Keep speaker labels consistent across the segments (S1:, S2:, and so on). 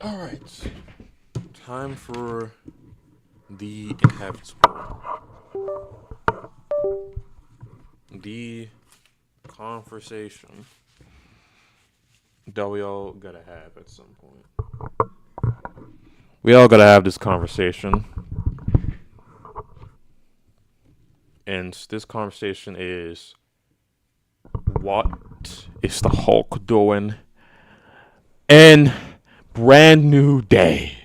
S1: Alright. Time for the inevitable. The conversation that we all gotta have at some point. We all gotta have this conversation. And this conversation is, what is the Hulk doing in Brand New Day?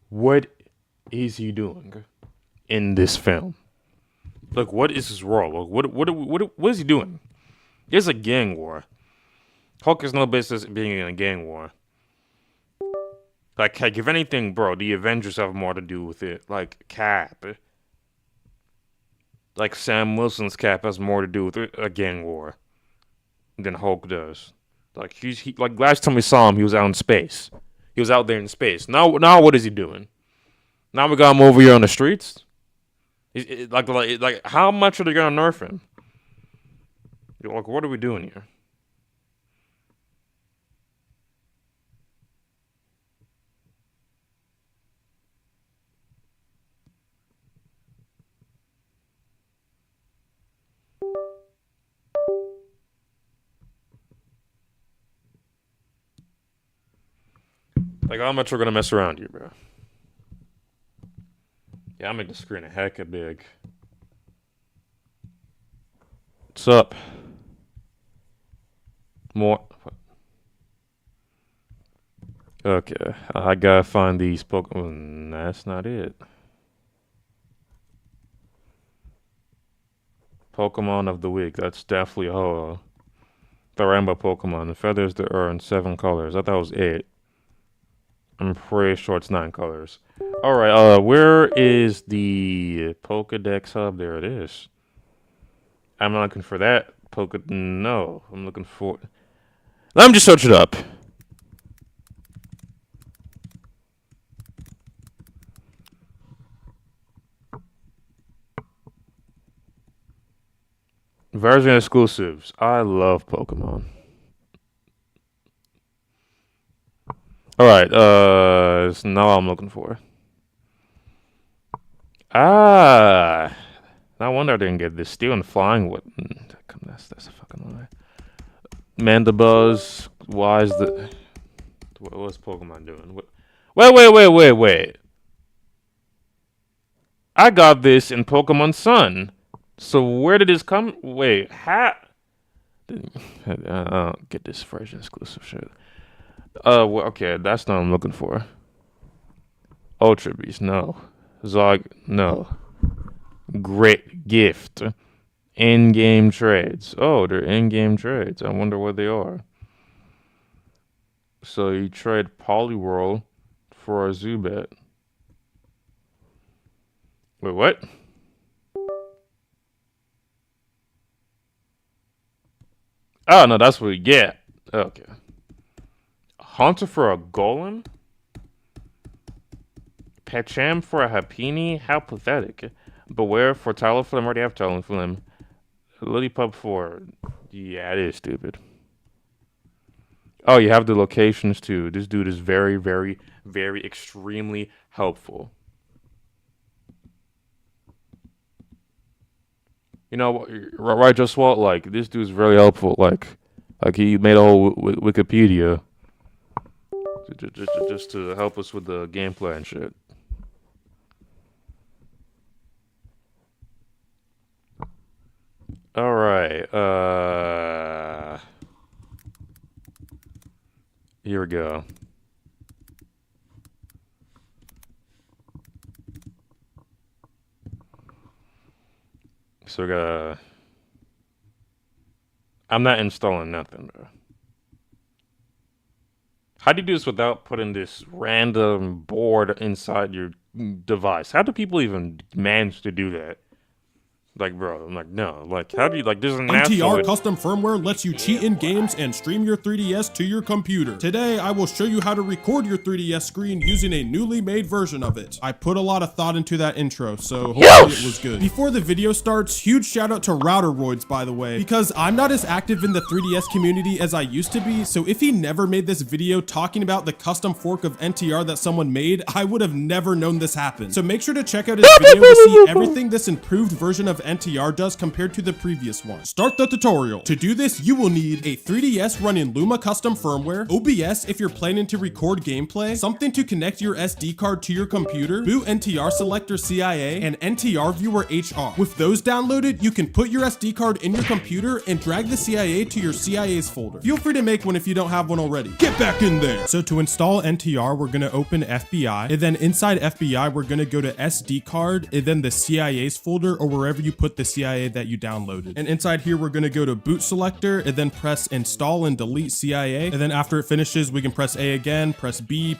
S1: What is he doing in this film? Like, what is his role? Like, what is he doing? There's a gang war. Hulk has no business being in a gang war. Like, if anything, bro, the Avengers have more to do with it. Like, Cap. Like, Sam Wilson's Cap has more to do with a gang war than Hulk does. Like, like, last time we saw him, he was out in space. He was out there in space. Now what is he doing? Now we got him over here on the streets. Like, how much are they gonna nerf him? Like, what are we doing here? Like, how much we're gonna mess around here, bro? Yeah, I'll make the screen a hecka big. What's up? More. Okay, I gotta find these Pokemon. That's not it. Pokemon of the week. That's definitely the rainbow Pokemon. The feathers that are in 7 colors. I thought it was 8. I'm pretty sure it's 9 colors. Alright, where is the Pokedex hub? There it is. I'm not looking for that no, I'm looking for... Let me just search it up. Version exclusives. I love Pokemon. Alright, it's not what I'm looking for. Ah, no wonder I didn't get this. Steel and flying. What? That's a fucking lie. Mandibuzz. Why is the... What's Pokemon doing? Wait. I got this in Pokemon Sun. So where did this come? Wait, how? I don't get this version exclusive shit. Well, okay, that's not what I'm looking for. Ultra Beast, no. Zog, no. Great gift. In-game trades. Oh, they're in-game trades. I wonder what they are. So you trade Poliwhirl for a Zubat. Wait, what? Oh, no, that's what we get. Okay. Haunter for a Golem? Pacham for a Happiny? How pathetic. Beware for Talonflame. I already have Talonflame. Lillipup for... Yeah, it is stupid. Oh, you have the locations too. This dude is very, very, very extremely helpful. You know, right, Just Walt? Like, this dude's very helpful. Like he made a whole Wikipedia just to help us with the gameplay and shit. All right. Here we go. So we got. I'm not installing nothing, bro. How do you do this without putting this random board inside your device? How do people even manage to do that? Like, bro, I'm like, no. Like, how do you, like, this is
S2: NTR
S1: natural.
S2: custom firmware lets you cheat in games and stream your 3DS to your computer. Today, I will show you how to record your 3DS screen using a newly made version of it. I put a lot of thought into that intro, so hopefully it was good. Before the video starts, huge shout out to Routeroids, by the way, because I'm not as active in the 3DS community as I used to be, so if he never made this video talking about the custom fork of NTR that someone made, I would have never known this happened. So make sure to check out his video to see everything this improved version of NTR does compared to the previous one. Start the tutorial. To do this, you will need a 3DS running Luma custom firmware, OBS if you're planning to record gameplay, something to connect your SD card to your computer, boot NTR selector CIA, and NTR viewer HR. With those downloaded, you can put your SD card in your computer and drag the CIA to your CIA's folder. Feel free to make one if you don't have one already. Get back in there. So to install NTR, we're gonna open FBI, and then inside FBI, we're gonna go to SD card, and then the CIA's folder, or wherever you put the CIA that you downloaded. And inside here, we're gonna go to boot selector, and then press install and delete CIA. And then after it finishes, we can press A again, press B,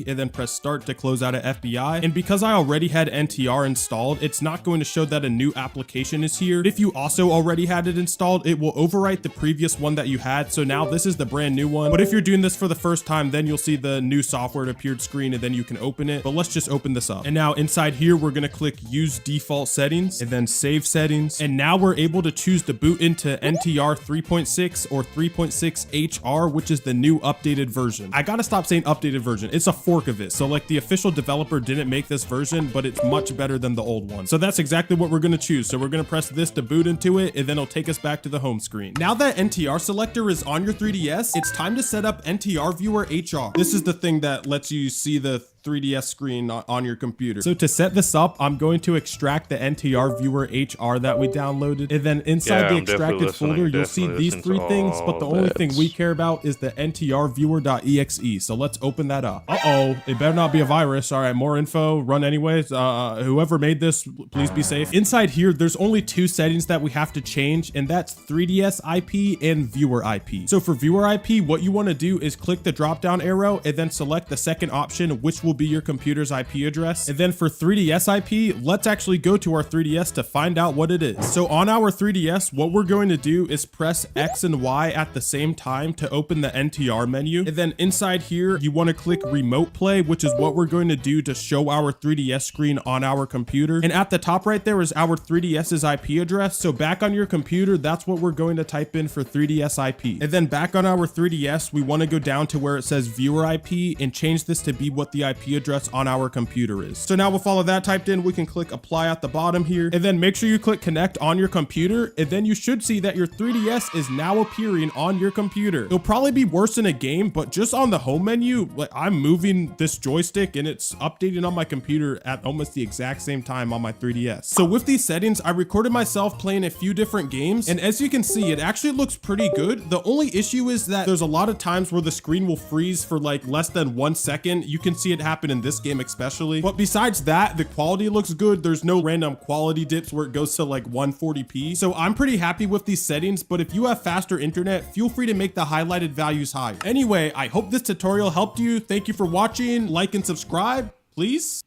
S2: and then press start to close out of FBI. And because I already had NTR installed, it's not going to show that a new application is here. If you also already had it installed, it will overwrite the previous one that you had. So now this is the brand new one. But if you're doing this for the first time, then you'll see the new software appeared screen, and then you can open it. But let's just open this up. And now inside here, we're gonna click use default settings, and then save settings. And now we're able to choose to boot into NTR 3.6 or 3.6 HR, which is the new updated version. I gotta stop saying updated version. It's a fork of it. So like the official developer didn't make this version, but it's much better than the old one. So that's exactly what we're gonna choose. So we're gonna press this to boot into it, and then it'll take us back to the home screen. Now that NTR selector is on your 3DS, it's time to set up NTR viewer HR. This is the thing that lets you see the 3DS screen on your computer. So to set this up, I'm going to extract the NTR viewer HR that we downloaded, and then inside the extracted folder, you'll see these three things, but the only thing we care about is the NTR viewer.exe. So let's open that up. Uh-oh, it better not be a virus. All right, more info, run anyways. Whoever made this, please be safe. Inside here, there's only two settings that we have to change, and that's 3DS IP and viewer IP. So for viewer IP, what you want to do is click the drop down arrow and then select the second option, which will be your computer's IP address. And then for 3DS IP, let's actually go to our 3DS to find out what it is. So on our 3DS, what we're going to do is press X and Y at the same time to open the NTR menu. And then inside here, you want to click remote play, which is what we're going to do to show our 3DS screen on our computer. And at the top right there is our 3DS's IP address. So back on your computer, that's what we're going to type in for 3DS IP. And then back on our 3DS, we want to go down to where it says viewer IP and change this to be what the IP address on our computer is. So now with all of that typed in, we can click apply at the bottom here, and then make sure you click connect on your computer, and then you should see that your 3DS is now appearing on your computer. It'll probably be worse in a game, but just on the home menu, like I'm moving this joystick and it's updating on my computer at almost the exact same time on my 3DS. So with these settings, I recorded myself playing a few different games, and as you can see, it actually looks pretty good. The only issue is that there's a lot of times where the screen will freeze for like less than 1 second. You can see it happen in this game especially, but besides that, the quality looks good. There's no random quality dips where it goes to like 140p. So I'm pretty happy with these settings, but if you have faster internet, feel free to make the highlighted values higher. Anyway, I hope this tutorial helped you. Thank you for watching. Like and subscribe, please.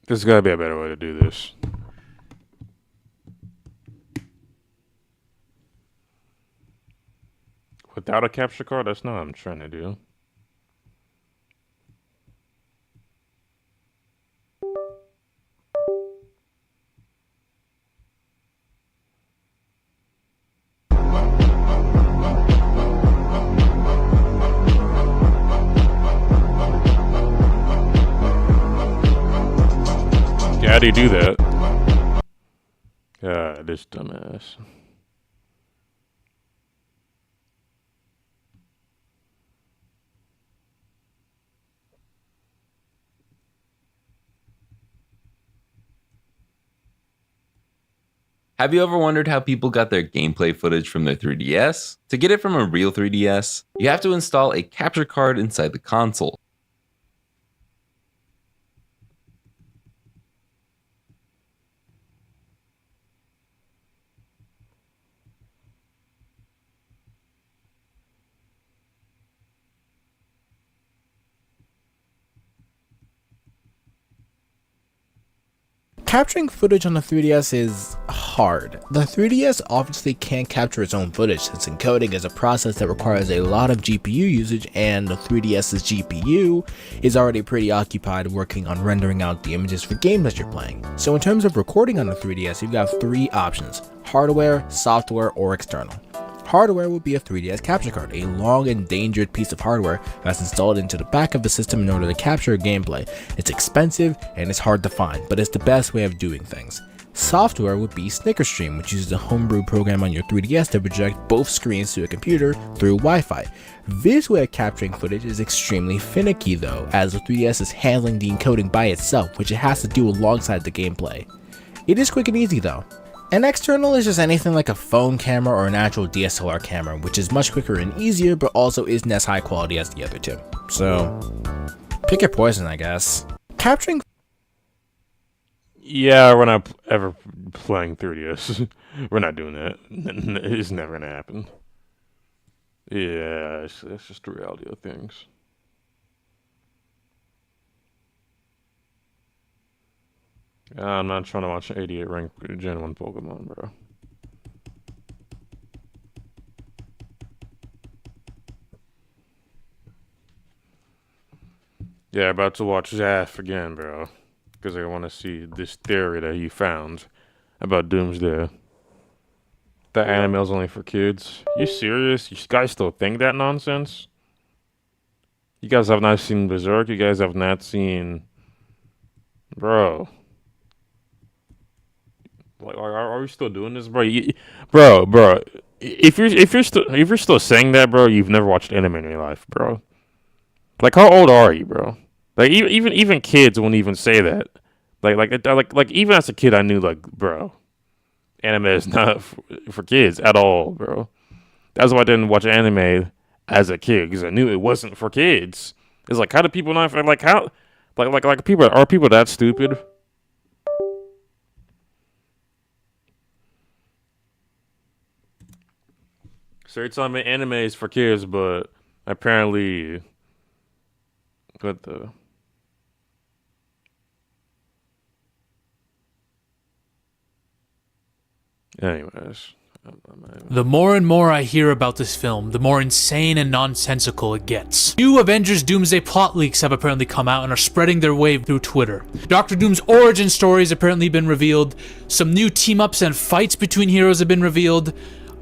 S1: There's gotta be a better way to do this. Without a capture card? That's not what I'm trying to do. How do you do that? God, this dumbass.
S3: Have you ever wondered how people got their gameplay footage from their 3DS? To get it from a real 3DS, you have to install a capture card inside the console.
S4: Capturing footage on the 3DS is hard. The 3DS obviously can't capture its own footage since encoding is a process that requires a lot of GPU usage, and the 3DS's GPU is already pretty occupied working on rendering out the images for games that you're playing. So in terms of recording on the 3DS, you've got 3 options: hardware, software, or external. Hardware would be a 3DS capture card, a long endangered piece of hardware that's installed into the back of the system in order to capture gameplay. It's expensive and it's hard to find, but it's the best way of doing things. Software would be SnickerStream, which uses a homebrew program on your 3DS to project both screens to a computer through Wi-Fi. This way of capturing footage is extremely finicky though, as the 3DS is handling the encoding by itself, which it has to do alongside the gameplay. It is quick and easy though. An external is just anything like a phone camera or an actual DSLR camera, which is much quicker and easier, but also isn't as high quality as the other two. So, pick your poison, I guess. Capturing...
S1: Yeah, we're not ever playing 3DS. We're not doing that. It's never gonna happen. Yeah, it's just the reality of things. I'm not trying to watch an 88 rank Gen 1 Pokemon, bro. Yeah, about to watch Zaf again, bro. Because I want to see this theory that he found about Doomsday. That anime's only for kids. You serious? You guys still think that nonsense? You guys have not seen Berserk? You guys have not seen... Bro... Like, are we still doing this, bro? Bro. If you're still saying that, bro, you've never watched anime in your life, bro. Like, how old are you, bro? Like, even kids won't even say that. Like even as a kid, I knew, like, bro, anime is not for kids at all, bro. That's why I didn't watch anime as a kid, because I knew it wasn't for kids. It's like, how do people not like how like people are people that stupid? So you're telling me anime is for kids, but apparently, what the? Anyways.
S5: The more and more I hear about this film, the more insane and nonsensical it gets. New Avengers Doomsday plot leaks have apparently come out and are spreading their wave through Twitter. Doctor Doom's origin story has apparently been revealed. Some new team-ups and fights between heroes have been revealed.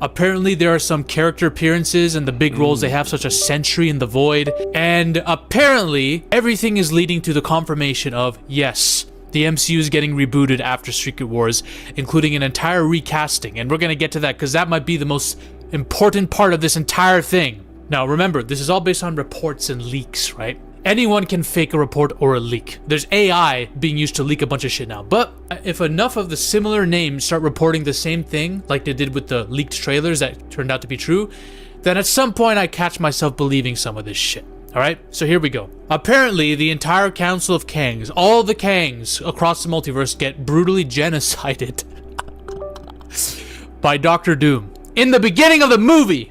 S5: Apparently there are some character appearances and the big roles they have, such as Sentry and the Void. And apparently everything is leading to the confirmation of, yes, the MCU is getting rebooted after Secret Wars, including an entire recasting. And we're going to get to that because that might be the most important part of this entire thing. Now remember, this is all based on reports and leaks, right? Anyone can fake a report or a leak. There's AI being used to leak a bunch of shit now. But if enough of the similar names start reporting the same thing, like they did with the leaked trailers that turned out to be true, then at some point I catch myself believing some of this shit. Alright, so here we go. Apparently, the entire Council of Kangs, all the Kangs across the multiverse, get brutally genocided by Doctor Doom. In the beginning of the movie,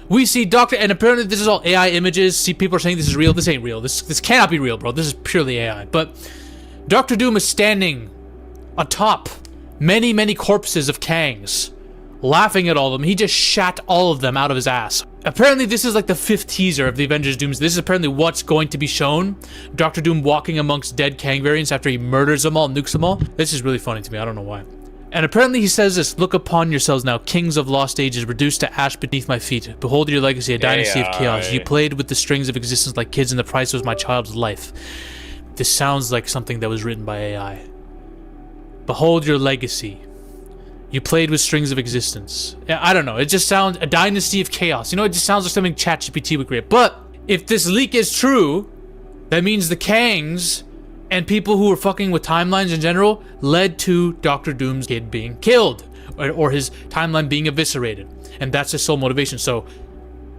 S5: we see and apparently this is all AI images. See, people are saying this is real. This ain't real. This cannot be real, bro. This is purely AI. But Doctor Doom is standing atop many, many corpses of Kangs, laughing at all of them. He just shat all of them out of his ass. Apparently, this is like the 5th teaser of the Avengers Doomsday. This is apparently what's going to be shown. Doctor Doom walking amongst dead Kang variants after he murders them all, nukes them all. This is really funny to me. I don't know why. And apparently he says this: "Look upon yourselves now, kings of lost ages, reduced to ash beneath my feet. Behold your legacy, a dynasty of chaos. You played with the strings of existence like kids, and the price was my child's life." This sounds like something that was written by AI. Behold your legacy. You played with strings of existence. I don't know. It just sounds a dynasty of chaos. You know, it just sounds like something ChatGPT would create. But if this leak is true, that means the Kangs and people who were fucking with timelines in general led to Doctor Doom's kid being killed, or his timeline being eviscerated. And that's his sole motivation. So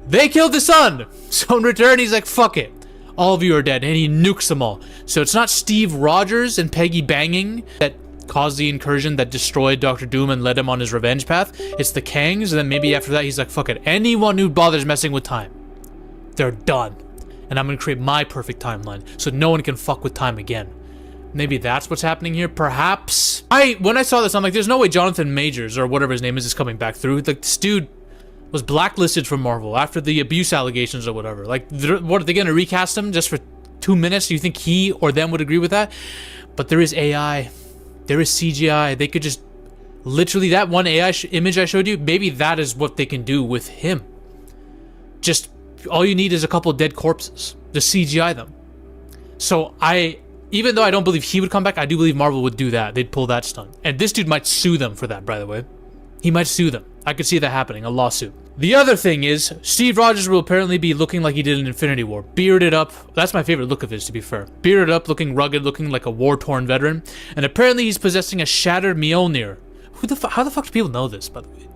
S5: they killed the son. So in return, he's like, fuck it. All of you are dead. And he nukes them all. So it's not Steve Rogers and Peggy banging that caused the incursion that destroyed Doctor Doom and led him on his revenge path. It's the Kangs. And then maybe after that, he's like, fuck it. Anyone who bothers messing with time, they're done. And I'm gonna create my perfect timeline so no one can fuck with time again. Maybe that's what's happening here. Perhaps. When I saw this, I'm like, there's no way Jonathan Majors, or whatever his name is coming back through. Like, this dude was blacklisted from Marvel after the abuse allegations or whatever. Like, what, are they going to recast him just for 2 minutes? Do you think he or them would agree with that? But there is AI. There is CGI. They could just... Literally, that one AI image I showed you, maybe that is what they can do with him. Just, all you need is a couple of dead corpses. Just CGI them. So, even though I don't believe he would come back, I do believe Marvel would do that. They'd pull that stunt. And this dude might sue them for that, by the way. He might sue them. I could see that happening, a lawsuit. The other thing is, Steve Rogers will apparently be looking like he did in Infinity War. Bearded up. That's my favorite look of his, to be fair. Bearded up, looking rugged, looking like a war-torn veteran. And apparently he's possessing a shattered Mjolnir. How the fuck do people know this, by the way?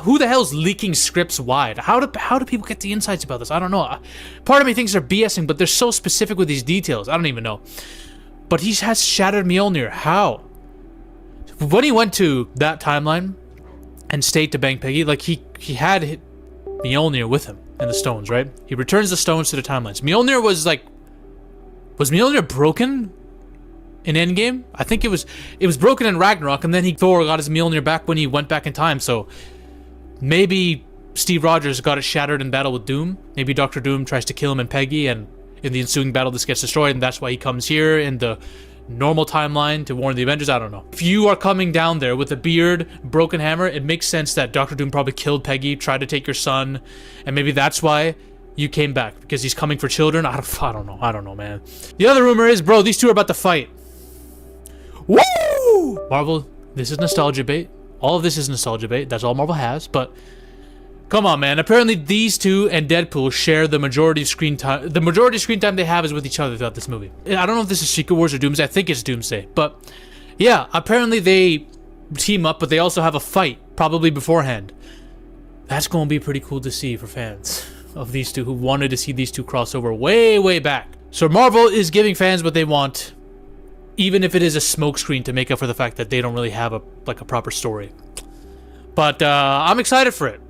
S5: Who the hell's leaking scripts wide? How do people get the insights about this? I don't know. Part of me thinks they're BSing, but they're so specific with these details. I don't even know. But he has shattered Mjolnir. How? When he went to that timeline and stayed to bang Peggy, like he had Mjolnir with him and the stones, right? He returns the stones to the timelines. Mjolnir was Mjolnir broken in Endgame? I think it was broken in Ragnarok, and then Thor got his Mjolnir back when he went back in time. So maybe Steve Rogers got it shattered in battle with Doom. Maybe Dr. Doom tries to kill him and Peggy, and in the ensuing battle this gets destroyed, and that's why he comes here in the normal timeline to warn the Avengers. I don't know. If you are coming down there with a beard, broken hammer, it makes sense that Dr. Doom probably killed Peggy, tried to take your son, and maybe that's why you came back, because he's coming for children. I don't know, man. The other rumor is, bro, these two are about to fight. Woo! Marvel, this is nostalgia bait. All of this is nostalgia bait. That's all Marvel has, but come on, man. Apparently these two and Deadpool share the majority of screen time. The majority of screen time they have is with each other throughout this movie. I don't know if this is Secret Wars or Doomsday. I think it's Doomsday. But yeah, apparently they team up, but they also have a fight, probably beforehand. That's going to be pretty cool to see for fans of these two who wanted to see these two crossover way, way back. So Marvel is giving fans what they want, even if it is a smokescreen to make up for the fact that they don't really have a proper story. But I'm excited for it.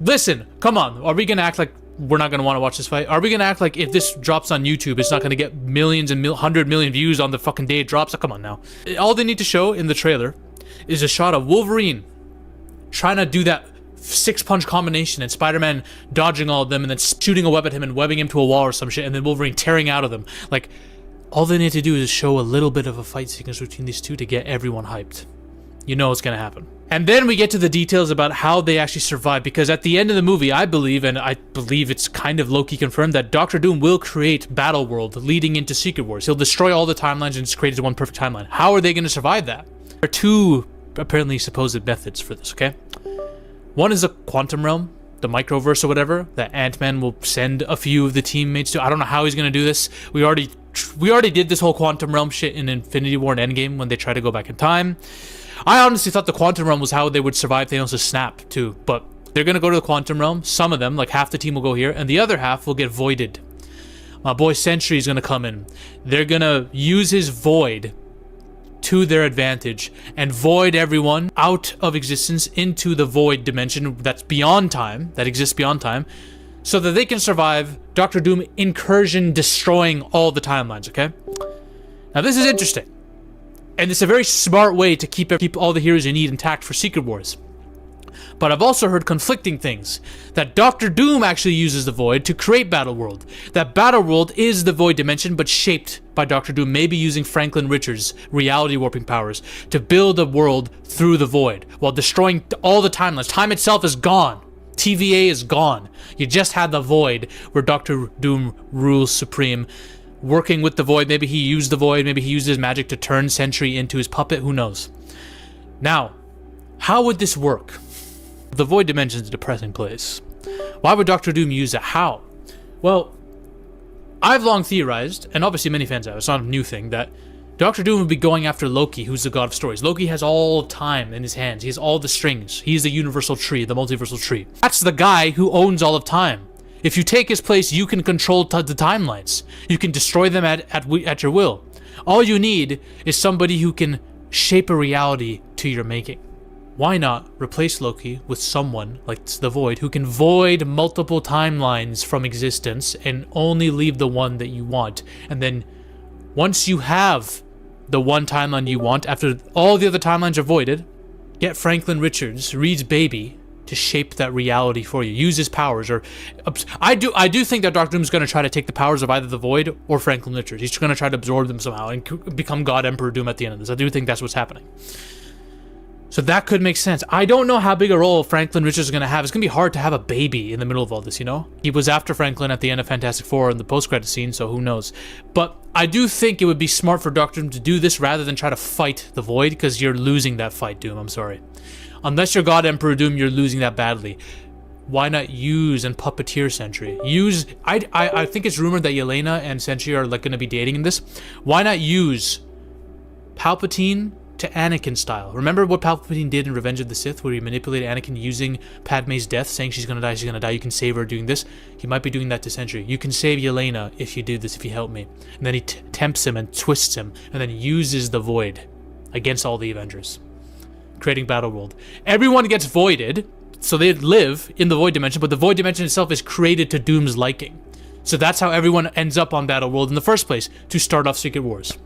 S5: Listen, come on. Are we going to act like we're not going to want to watch this fight? Are we going to act like if this drops on YouTube, it's not going to get millions and 100 million views on the fucking day it drops? Oh, come on now. All they need to show in the trailer is a shot of Wolverine trying to do that 6-punch combination and Spider-Man dodging all of them and then shooting a web at him and webbing him to a wall or some shit, and then Wolverine tearing out of them. Like, all they need to do is show a little bit of a fight sequence between these two to get everyone hyped. You know what's going to happen. And then we get to the details about how they actually survive, because at the end of the movie, I believe it's kind of low-key confirmed, that Doctor Doom will create Battleworld leading into Secret Wars. He'll destroy all the timelines and just create one perfect timeline. How are they going to survive that? There are two, apparently, supposed methods for this, okay? One is a quantum realm, the microverse or whatever, that Ant-Man will send a few of the teammates to. I don't know how he's going to do this. We already did this whole quantum realm shit in Infinity War and Endgame when they try to go back in time. I honestly thought the quantum realm was how they would survive Thanos' snap too, but they're gonna go to the quantum realm. Some of them, like half the team, will go here, and the other half will get voided. My boy Sentry is gonna come in. They're gonna use his void to their advantage and void everyone out of existence into the void dimension that's beyond time, that exists beyond time, so that they can survive Doctor Doom incursion destroying all the timelines, okay? Now this is interesting. And it's a very smart way to keep all the heroes you need intact for Secret Wars. But I've also heard conflicting things. That Doctor Doom actually uses the Void to create Battleworld. That Battleworld is the Void dimension, but shaped by Doctor Doom, maybe using Franklin Richards' reality warping powers to build a world through the Void, while destroying all the timelines. Time itself is gone. TVA is gone. You just had the Void, where Doctor Doom rules supreme. Working with the Void, maybe he used the Void, maybe he used his magic to turn Sentry into his puppet, who knows. Now, how would this work? The Void Dimension's a depressing place. Why would Doctor Doom use it? How? Well, I've long theorized, and obviously many fans have, it's not a new thing, that Doctor Doom would be going after Loki, who's the god of stories. Loki has all time in his hands. He has all the strings. He's the universal tree, the multiversal tree. That's the guy who owns all of time. If you take his place, you can control the timelines. You can destroy them at your will. All you need is somebody who can shape a reality to your making. Why not replace Loki with someone like the Void who can void multiple timelines from existence and only leave the one that you want? And then once you have the one timeline you want after all the other timelines are voided. Get Franklin Richards, Reed's baby, to shape that reality for you. Use his powers, or I do think that Doctor Doom's going to try to take the powers of either the Void or Franklin Richards. He's going to try to absorb them somehow and become God Emperor Doom at the end of this. I do think that's what's happening. So that could make sense. I don't know how big a role Franklin Richards is going to have. It's going to be hard to have a baby in the middle of all this, you know? He was after Franklin at the end of Fantastic Four in the post-credit scene, so who knows? But I do think it would be smart for Doctor Doom to do this rather than try to fight the Void, because you're losing that fight, Doom. I'm sorry. Unless you're God Emperor Doom, you're losing that badly. Why not use and puppeteer Sentry? I think it's rumored that Yelena and Sentry are like going to be dating in this. Why not use Palpatine to Anakin style? Remember what Palpatine did in Revenge of the Sith, where he manipulated Anakin using Padme's death, saying she's gonna die, you can save her, doing this? He might be doing that to Sentry. You can save Yelena if you do this, if you help me. And then he tempts him and twists him, and then uses the Void against all the Avengers, creating Battle World. Everyone gets voided, so they live in the Void Dimension, but the Void Dimension itself is created to Doom's liking. So that's how everyone ends up on Battle World in the first place, to start off Secret Wars.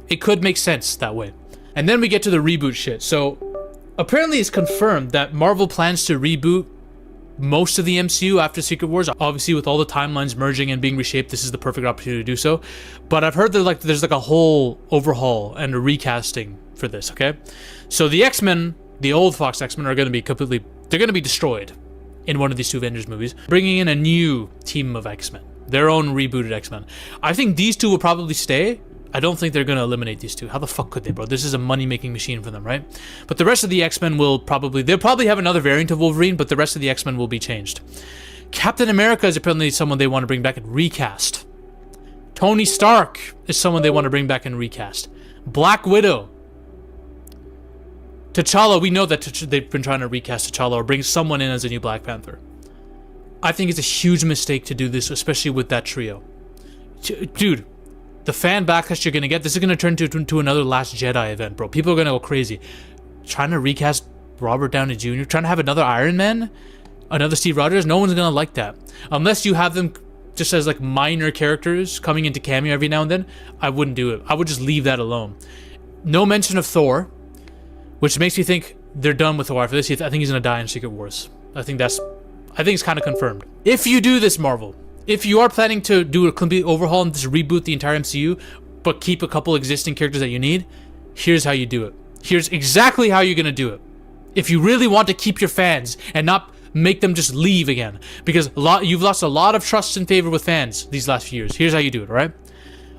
S5: It could make sense that way. And then we get to the reboot shit. So apparently it's confirmed that Marvel plans to reboot most of the MCU after Secret Wars. Obviously, with all the timelines merging and being reshaped, this is the perfect opportunity to do so. But I've heard that there's a whole overhaul and a recasting for this, okay? So the X-Men, the old Fox X-Men, are going to be they're going to be destroyed in one of these two Avengers movies, bringing in a new team of X-Men, their own rebooted X-Men. I think these two will probably stay. I don't think they're going to eliminate these two. How the fuck could they, bro? This is a money-making machine for them, right? But the rest of the X-Men they'll probably have another variant of Wolverine, but the rest of the X-Men will be changed. Captain America is apparently someone they want to bring back and recast. Tony Stark is someone they want to bring back and recast. Black Widow. T'Challa, we know that they've been trying to recast T'Challa or bring someone in as a new Black Panther. I think it's a huge mistake to do this, especially with that trio. Dude, the fan backlash you're going to get, this is going to turn into another Last Jedi event, bro. People are going to go crazy. Trying to recast Robert Downey Jr., trying to have another Iron Man, another Steve Rogers, no one's going to like that. Unless you have them just as like minor characters coming into cameo every now and then, I wouldn't do it. I would just leave that alone. No mention of Thor, which makes me think they're done with Thor for this. I think he's going to die in Secret Wars. I think it's kind of confirmed. If you do this, Marvel, if you are planning to do a complete overhaul and just reboot the entire MCU, but keep a couple existing characters that you need, here's how you do it. Here's exactly how you're going to do it. If you really want to keep your fans and not make them just leave again, because you've lost a lot of trust and favor with fans these last few years. Here's how you do it, all right?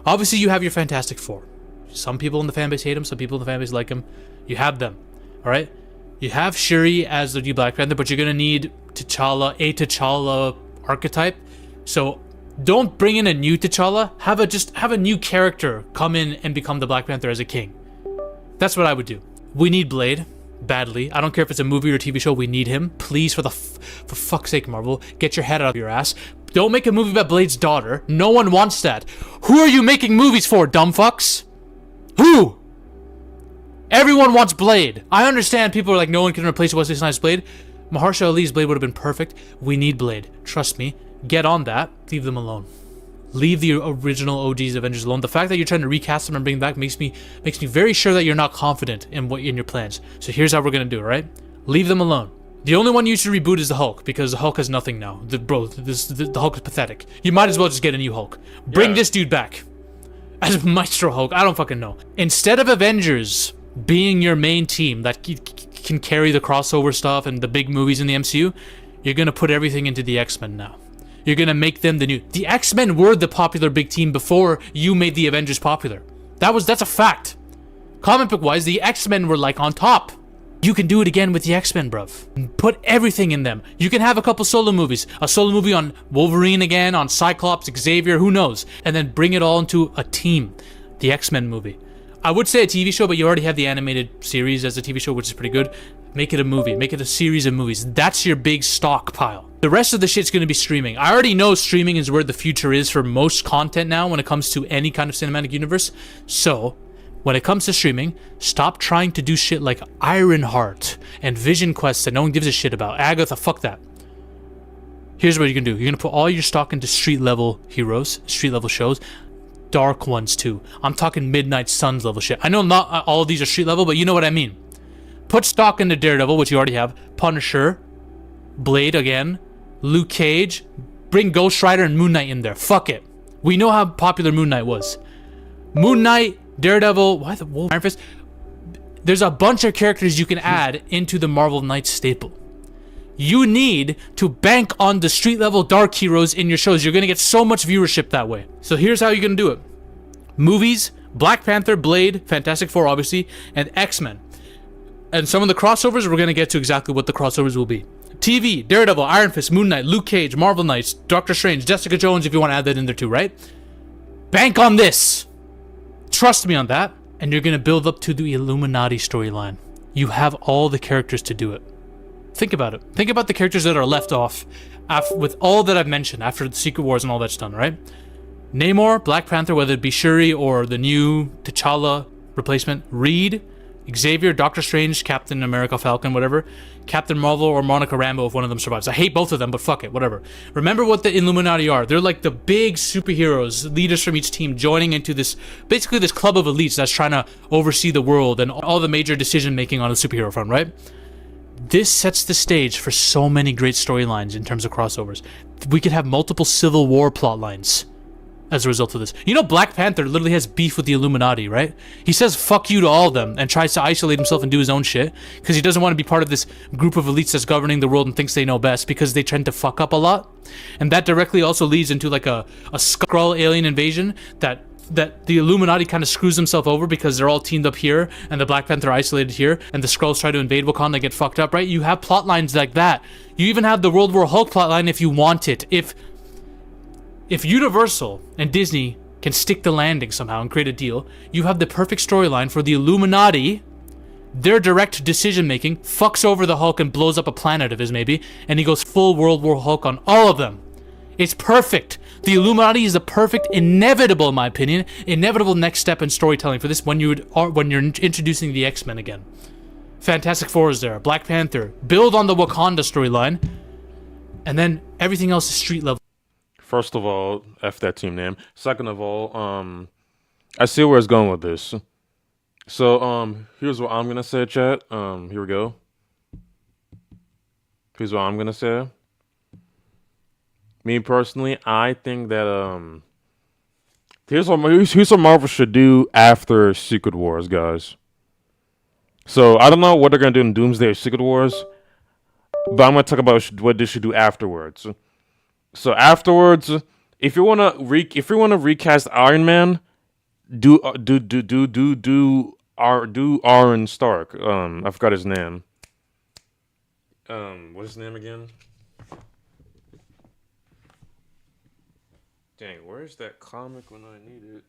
S5: Obviously, you have your Fantastic Four. Some people in the fanbase hate him. Some people in the fanbase like him. You have them, all right? You have Shuri as the new Black Panther, but you're going to need a T'Challa archetype. So don't bring in a new T'Challa. Have a new character come in and become the Black Panther as a king. That's what I would do. We need Blade badly. I don't care if it's a movie or a TV show. We need him. Please, for fuck's sake, Marvel, get your head out of your ass. Don't make a movie about Blade's daughter. No one wants that. Who are you making movies for, dumb fucks? Who? Everyone wants Blade. I understand people are like, no one can replace Wesley Snipes' Blade. Mahershala Ali's Blade would have been perfect. We need Blade. Trust me. Get on that. Leave them alone. Leave the original OG's Avengers alone. The fact that you're trying to recast them and bring them back makes me very sure that you're not confident in your plans. So here's how we're gonna do it, right? Leave them alone. The only one you should reboot is the Hulk, because the Hulk has nothing now. The Hulk is pathetic. You might as well just get a new Hulk. Bring this dude back as Maestro Hulk. I don't fucking know. Instead of Avengers being your main team that can carry the crossover stuff and the big movies in the MCU, you're gonna put everything into the X-Men now. You're gonna make them the X-Men were the popular big team before you made the Avengers popular. That's a fact. Comic book wise, the X-Men were like on top. You can do it again with the X-Men, bruv. Put everything in them. You can have a couple solo movies. A solo movie on Wolverine again, on Cyclops, Xavier, who knows? And then bring it all into a team. The X-Men movie. I would say a TV show, but you already have the animated series as a TV show, which is pretty good. Make it a movie. Make it a series of movies. That's your big stockpile. The rest of the shit's going to be streaming. I already know streaming is where the future is for most content now when it comes to any kind of cinematic universe. So, when it comes to streaming, stop trying to do shit like Ironheart and Vision Quest that no one gives a shit about. Agatha, fuck that. Here's what you can do. You're going to put all your stock into street-level heroes, street-level shows. dark ones too. I'm talking Midnight Suns level shit. I know not all of these are street level, but you know what I mean. Put stock into Daredevil, which you already have. Punisher, Blade again, Luke Cage. Bring Ghost Rider and Moon Knight in there. Fuck it. We know how popular Moon Knight was. Moon Knight, Daredevil. Why the Wolf? Iron Fist. There's a bunch of characters you can add into the Marvel Knights staple. You need to bank on the street level dark heroes in your shows. You're going to get so much viewership that way. So here's how you're going to do it. Movies, Black Panther, Blade, Fantastic Four obviously, and X-Men. And some of the crossovers, we're going to get to exactly what the crossovers will be. TV, Daredevil, Iron Fist, Moon Knight, Luke Cage, Marvel Knights, Doctor Strange, Jessica Jones, if you want to add that in there too, right? Bank on this. Trust me on that. And you're going to build up to the Illuminati storyline. You have all the characters to do it. Think about it. Think about the characters that are left off with all that I've mentioned after the Secret Wars and all that's done, right? Namor, Black Panther, whether it be Shuri or the new T'Challa replacement, Reed, Xavier, Doctor Strange, Captain America, Falcon, whatever, Captain Marvel or Monica Rambeau if one of them survives. I hate both of them, but fuck it, whatever. Remember what the Illuminati are. They're like the big superheroes, leaders from each team joining into this, basically this club of elites that's trying to oversee the world and all the major decision making on the superhero front, right? This sets the stage for so many great storylines in terms of crossovers. We could have multiple Civil War plot lines as a result of this. You know, Black Panther literally has beef with the Illuminati, right? He says fuck you to all of them and tries to isolate himself and do his own shit because he doesn't want to be part of this group of elites that's governing the world and thinks they know best because they tend to fuck up a lot. And that directly also leads into like a Skrull alien invasion that the Illuminati kind of screws himself over because they're all teamed up here and the Black Panther isolated here and the Skrulls try to invade Wakanda and get fucked up, right? You have plot lines like that. You even have the World War Hulk plotline if you want it. If Universal and Disney can stick the landing somehow and create a deal, you have the perfect storyline for the Illuminati. Their direct decision making fucks over the Hulk and blows up a planet of his maybe, and he goes full World War Hulk on all of them. It's perfect. The Illuminati is the perfect, inevitable, in my opinion, inevitable next step in storytelling for this when you're introducing the X-Men again. Fantastic Four is there, Black Panther. Build on the Wakanda storyline, and then everything else is street level.
S1: First of all, F that team name. Second of all, I see where it's going with this. So, here's what I'm gonna say, chat. Here we go. Here's what I'm gonna say. Me personally, I think that here's what Marvel should do after Secret Wars, guys. So I don't know what they're gonna do in Doomsday or Secret Wars, but I'm gonna talk about what they should do afterwards. So afterwards, if you wanna recast Iron Man, do Aaron Stark. I forgot his name. What's his name again? Dang, where's that comic when I need it?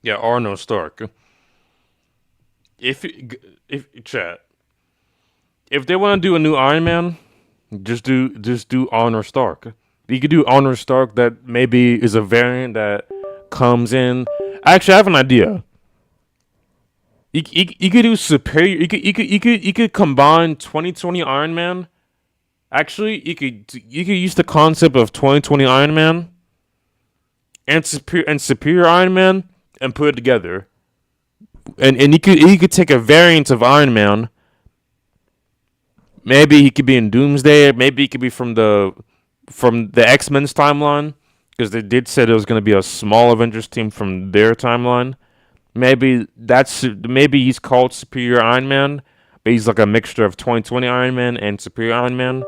S1: Yeah, Arno Stark. If chat, if they want to do a new Iron Man, just do Arno Stark. You could do Arno Stark that maybe is a variant that comes in. Actually, I have an idea. You could do superior. You could combine 2020 Iron Man. Actually, you could use the concept of 2020 Iron Man and superior Iron Man and put it together. And you could take a variant of Iron Man. Maybe he could be in Doomsday. Maybe he could be from the X-Men's timeline, because they did say there was going to be a small Avengers team from their timeline. Maybe he's called Superior Iron Man, but he's like a mixture of 2020 Iron Man and Superior Iron Man,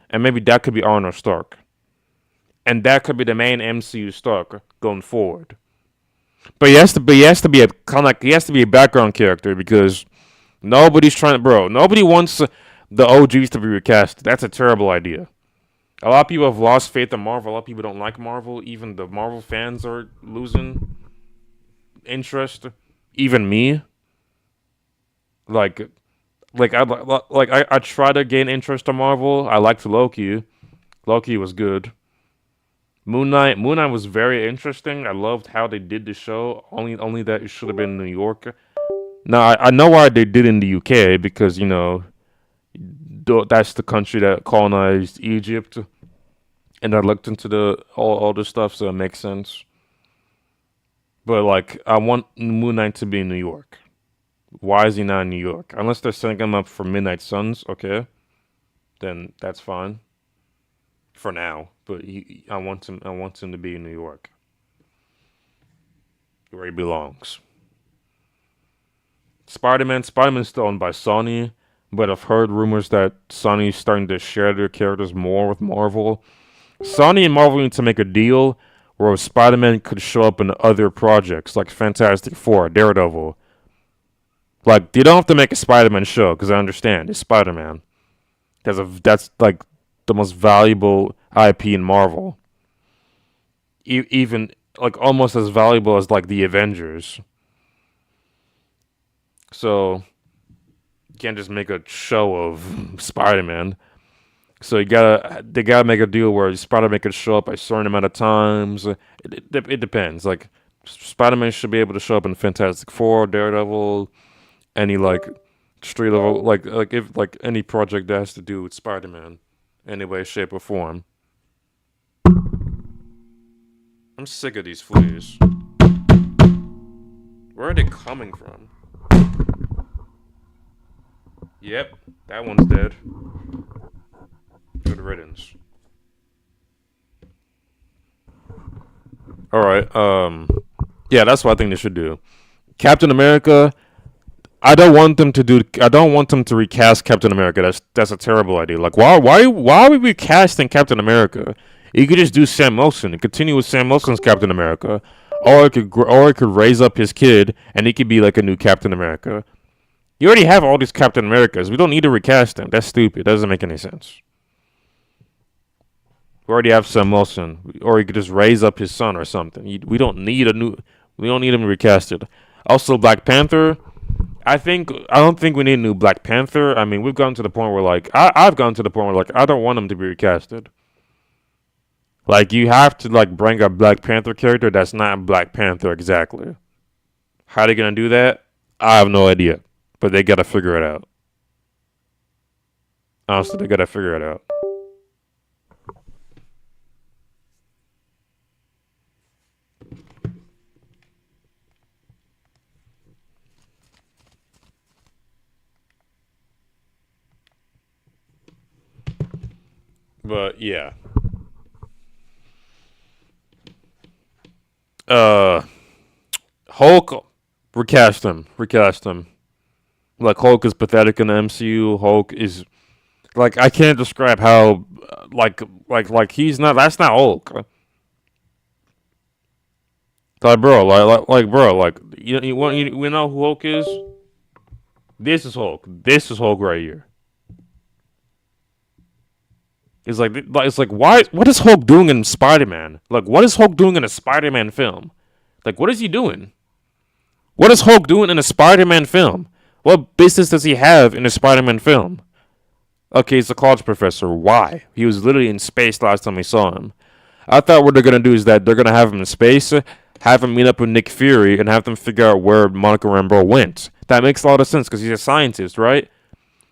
S1: and maybe that could be Arnold Stark, and that could be the main MCU Stark going forward. But he has to be a kind of like he has to be a background character because nobody's trying to, bro. Nobody wants the OGs to be recast. That's a terrible idea. A lot of people have lost faith in Marvel. A lot of people don't like Marvel. Even the Marvel fans are losing interest. Even me. Like, I try to gain interest in Marvel. I liked Loki. Loki was good. Moon Knight was very interesting. I loved how they did the show. Only that it should have been in New York. Now I know why they did in the UK because that's the country that colonized Egypt, and I looked into the all this stuff, so it makes sense. But like, I want Moon Knight to be in New York. Why is he not in New York? Unless they're setting him up for Midnight Suns, okay, then that's fine for now. But I want him to be in New York, where he belongs. Spider-Man's still owned by Sony, but I've heard rumors that Sony's starting to share their characters more with Marvel. Sony and Marvel need to make a deal where Spider-Man could show up in other projects like Fantastic Four, Daredevil. Like, they don't have to make a Spider-Man show, because I understand, it's Spider-Man. That's like the most valuable IP in Marvel. Even, like, almost as valuable as, like, the Avengers. So, you can't just make a show of Spider-Man. So they gotta make a deal where Spider-Man could show up a certain amount of times. It depends. Like, Spider-Man should be able to show up in Fantastic Four, Daredevil, any like street level, like if like any project that has to do with Spider-Man, any way, shape, or form. I'm sick of these fleas. Where are they coming from? Yep, that one's dead. Good riddance. Alright, yeah, that's what I think they should do. Captain America, I don't want them to recast Captain America. That's a terrible idea. Like, why are we recasting Captain America? You could just do Sam Wilson and continue with Sam Wilson's Captain America. Or it could raise up his kid and he could be like a new Captain America. You already have all these Captain Americas. We don't need to recast them. That's stupid. That doesn't make any sense. We already have Sam Wilson, or he could just raise up his son or something. We don't need him recasted. Also, Black Panther. I don't think we need a new Black Panther. I mean, we've gotten to the point where like I've gotten to the point where like I don't want him to be recasted. Like, you have to like bring a Black Panther character that's not Black Panther exactly. How they gonna do that? I have no idea, but they gotta figure it out. Honestly, they gotta figure it out. But yeah. Hulk, recast him. Like, Hulk is pathetic in the MCU. Hulk is like, I can't describe how like he's not. That's not Hulk. Like, bro, we know who Hulk is. This is Hulk. This is Hulk right here. It's like why? What is Hulk doing in Spider-Man? Like, what is Hulk doing in a Spider-Man film? Like, what is he doing? What is Hulk doing in a Spider-Man film? What business does he have in a Spider-Man film? Okay, he's a college professor. Why? He was literally in space last time we saw him. I thought what they're gonna do is that they're gonna have him in space, have him meet up with Nick Fury, and have them figure out where Monica Rambeau went. That makes a lot of sense because he's a scientist, right?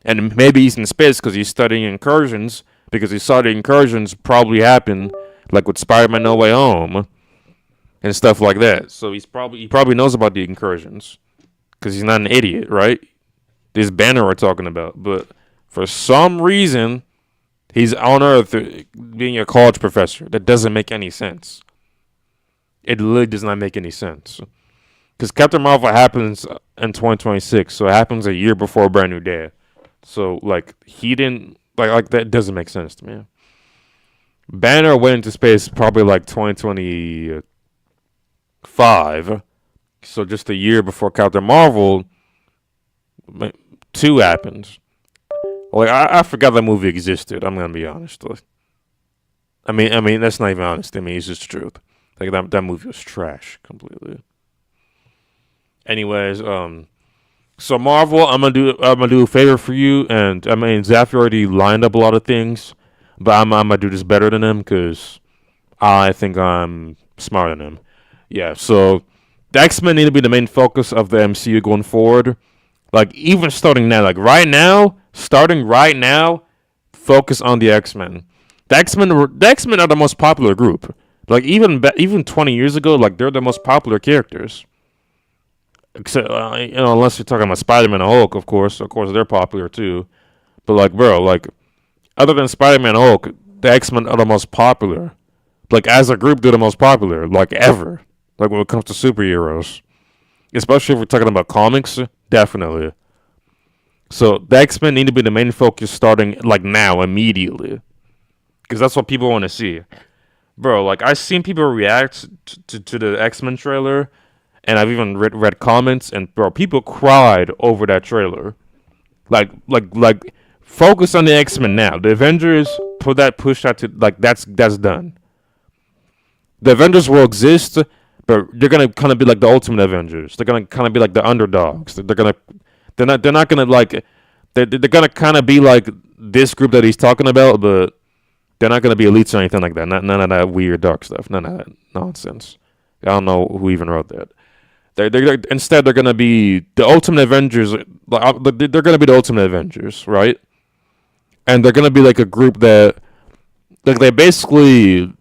S1: And maybe he's in space because he's studying incursions. Because he saw the incursions probably happen, like with Spider-Man No Way Home, and stuff like that. So he probably knows about the incursions, because he's not an idiot, right? This Banner we're talking about, but for some reason, he's on Earth being a college professor. That doesn't make any sense. It literally does not make any sense. Because Captain Marvel happens in 2026, so it happens a year before Brand New Day. So like he didn't. Like that doesn't make sense to me. Banner went into space probably like 2025. So just a year before Captain Marvel, 2 happened. Like I forgot that movie existed. I'm gonna be honest. I mean that's not even honest. I mean it's just the truth. Like that movie was completely. Anyways, so Marvel, I'm gonna do a favor for you, and I mean Zaf already lined up a lot of things, but I'm gonna do this better than him because I think I'm smarter than him. Yeah, so the X-Men need to be the main focus of the MCU going forward. Like even starting now, starting right now, focus on the X-Men. The X-Men are the most popular group. Like even 20 years ago, like they're the most popular characters. Except unless you're talking about Spider-Man and Hulk, of course they're popular too. But like, bro, like other than Spider-Man and Hulk, the X-Men are the most popular. Like as a group, they're the most popular, like ever. Like when it comes to superheroes, especially if we're talking about comics, definitely. So the X-Men need to be the main focus starting like now, immediately, because that's what people want to see, bro. Like I've seen people react to the X-Men trailer, and I've even read comments, and bro, people cried over that trailer. Like focus on the X-Men now. The Avengers, push that to like that's done. The Avengers will exist, but they're gonna kind of be like the Ultimate Avengers. They're gonna kind of be like the underdogs. They're not gonna like they're gonna kind of be like this group that he's talking about, but they're not gonna be elites or anything like that. None of that weird dark stuff. None of that nonsense. I don't know who even wrote that. Instead they're gonna be the Ultimate Avengers. They're gonna be the Ultimate Avengers, right? And they're gonna be like a group that like they basically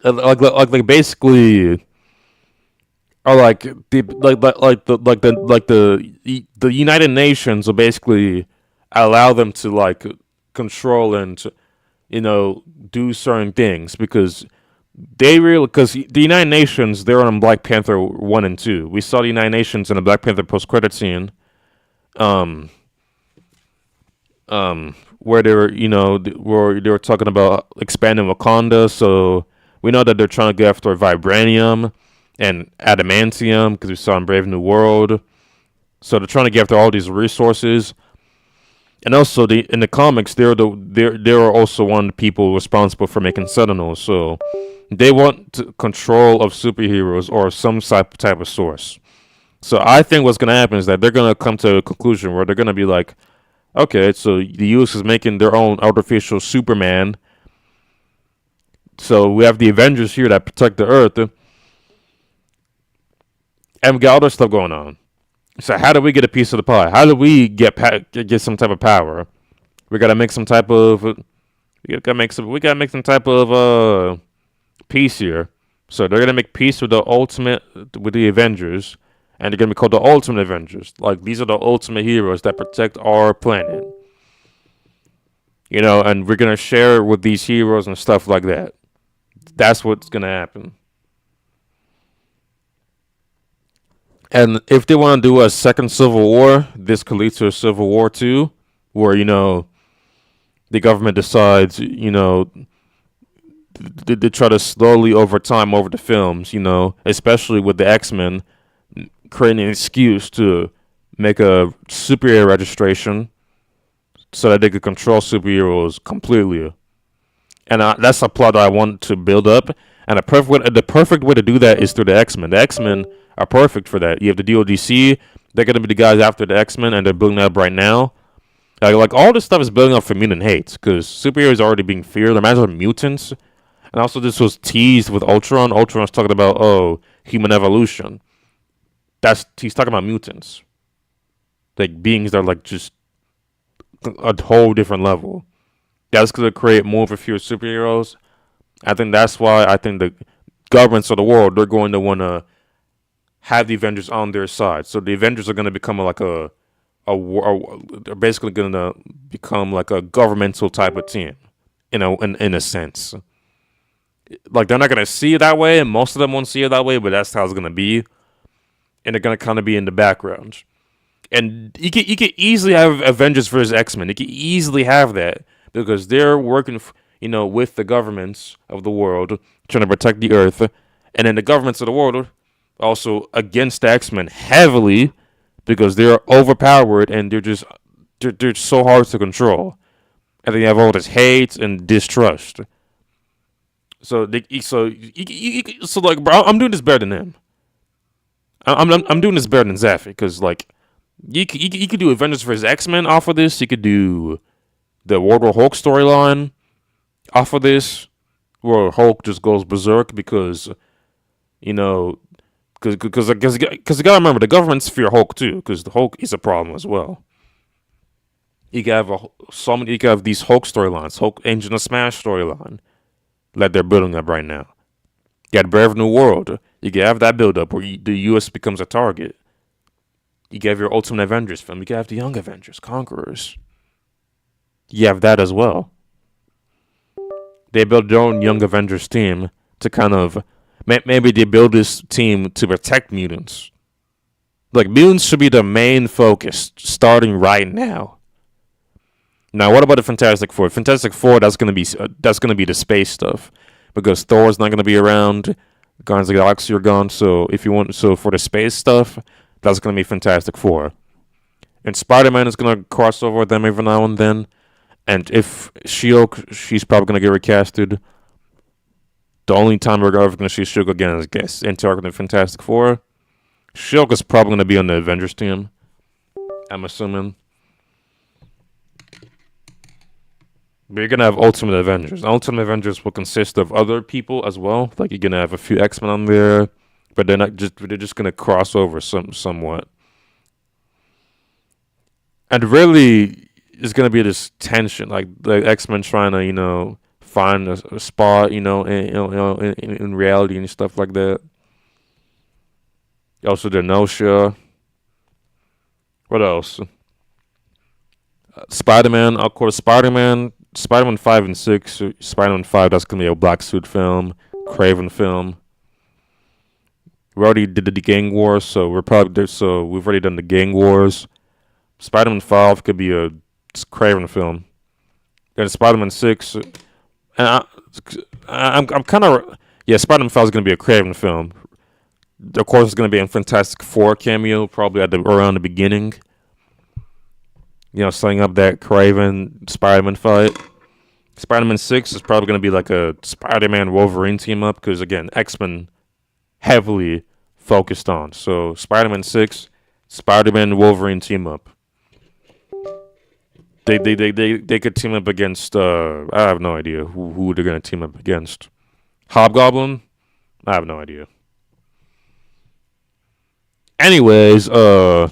S1: they basically are like the United Nations will basically allow them to like control and do certain things because the United Nations, they're on Black Panther 1 and 2. We saw the United Nations in the Black Panther post-credit scene, where they were talking about expanding Wakanda. So we know that they're trying to go after vibranium and adamantium because we saw in Brave New World. So they're trying to get after all these resources. And also, in the comics, they're also one of the people responsible for making Sentinels. So they want control of superheroes or some type of source. So I think what's going to happen is that they're going to come to a conclusion where they're going to be like, okay, so the U.S. is making their own artificial Superman. So we have the Avengers here that protect the Earth. And we got other stuff going on. So how do we get a piece of the pie? How do we get some type of power? We gotta make some type of peace here. So they're gonna make peace with the Avengers, and they're gonna be called the Ultimate Avengers. Like these are the ultimate heroes that protect our planet. And we're gonna share with these heroes and stuff like that. That's what's gonna happen. And if they want to do a second Civil War, this could lead to a Civil War too, where the government decides they try to slowly over time over the films, especially with the X-Men, creating an excuse to make a superhero registration so that they could control superheroes completely. And that's a plot that I want to build up. And the perfect way to do that is through the X-Men. The X-Men are perfect for that. You have the DODC. They're going to be the guys after the X-Men, and they're building that up right now. Like all this stuff is building up for mutant hate, because superheroes are already being feared. Imagine mutants. And also this was teased with Ultron. Ultron's talking about, human evolution. He's talking about mutants. Like beings that are like just a whole different level. That's going to create more of a few superheroes. I think that's why I think the governments of the world, they're going to want to have the Avengers on their side. So the Avengers are going to become like they're basically going to become like a governmental type of team, in a sense. Like they're not going to see it that way, and most of them won't see it that way, but that's how it's going to be. And they're going to kind of be in the background. And you could easily have Avengers versus X-Men. You could easily have that because they're working, with the governments of the world, trying to protect the Earth, and then the governments of the world also against the X-Men heavily because they're overpowered and they're so hard to control. And then you have all this hate and distrust. So like, bro, I'm doing this better than them. I'm doing this better than Zafy because like you could do Avengers vs X-Men off of this. You could do the World War Hulk storyline off of this, where Hulk just goes berserk because because you gotta remember the governments fear Hulk too because the Hulk is a problem as well. You can have these Hulk storylines, Hulk Agent of Smash storyline that they're building up right now. You got Brave New World. You can have that build up where the U.S. becomes a target. You can have your Ultimate Avengers film. You can have the Young Avengers, Conquerors. You have that as well. They build their own Young Avengers team to kind of maybe they build this team to protect mutants. Like mutants should be the main focus starting right now. Now, what about the Fantastic Four? Fantastic Four, that's gonna be the space stuff because Thor's not gonna be around. Guardians of the Galaxy are gone. So for the space stuff, that's gonna be Fantastic Four. And Spider-Man is gonna cross over with them every now and then. And if She-Hulk, she's probably gonna get recasted. The only time we're ever gonna see She-Hulk again is guess in the Fantastic Four. She-Hulk is probably gonna be on the Avengers team. I'm assuming. But you're gonna have Ultimate Avengers. Ultimate Avengers will consist of other people as well. Like you're gonna have a few X-Men on there, but they're just gonna cross over somewhat. And really, it's gonna be this tension, like the X-Men trying to find a spot, in reality and stuff like that. Also, the Notia. What else? Spider-Man, of course. Spider-Man 5 and 6. Spider-Man 5, that's gonna be a black suit film, Craven film. We already did the Gang Wars, so we've already done the Gang Wars. Spider-Man 5 could be a Craven film. Then Spider-Man 6, and I'm kind of Spider-Man 5 is gonna be a Craven film. Of course, it's gonna be a Fantastic Four cameo, probably around the beginning. Setting up that Craven Spider-Man fight. Spider-Man 6 is probably going to be like a Spider-Man Wolverine team up because again, X-Men heavily focused on. So Spider-Man 6, Spider-Man Wolverine team up. They could team up against I have no idea who they're going to team up against. Hobgoblin? I have no idea. Anyways, what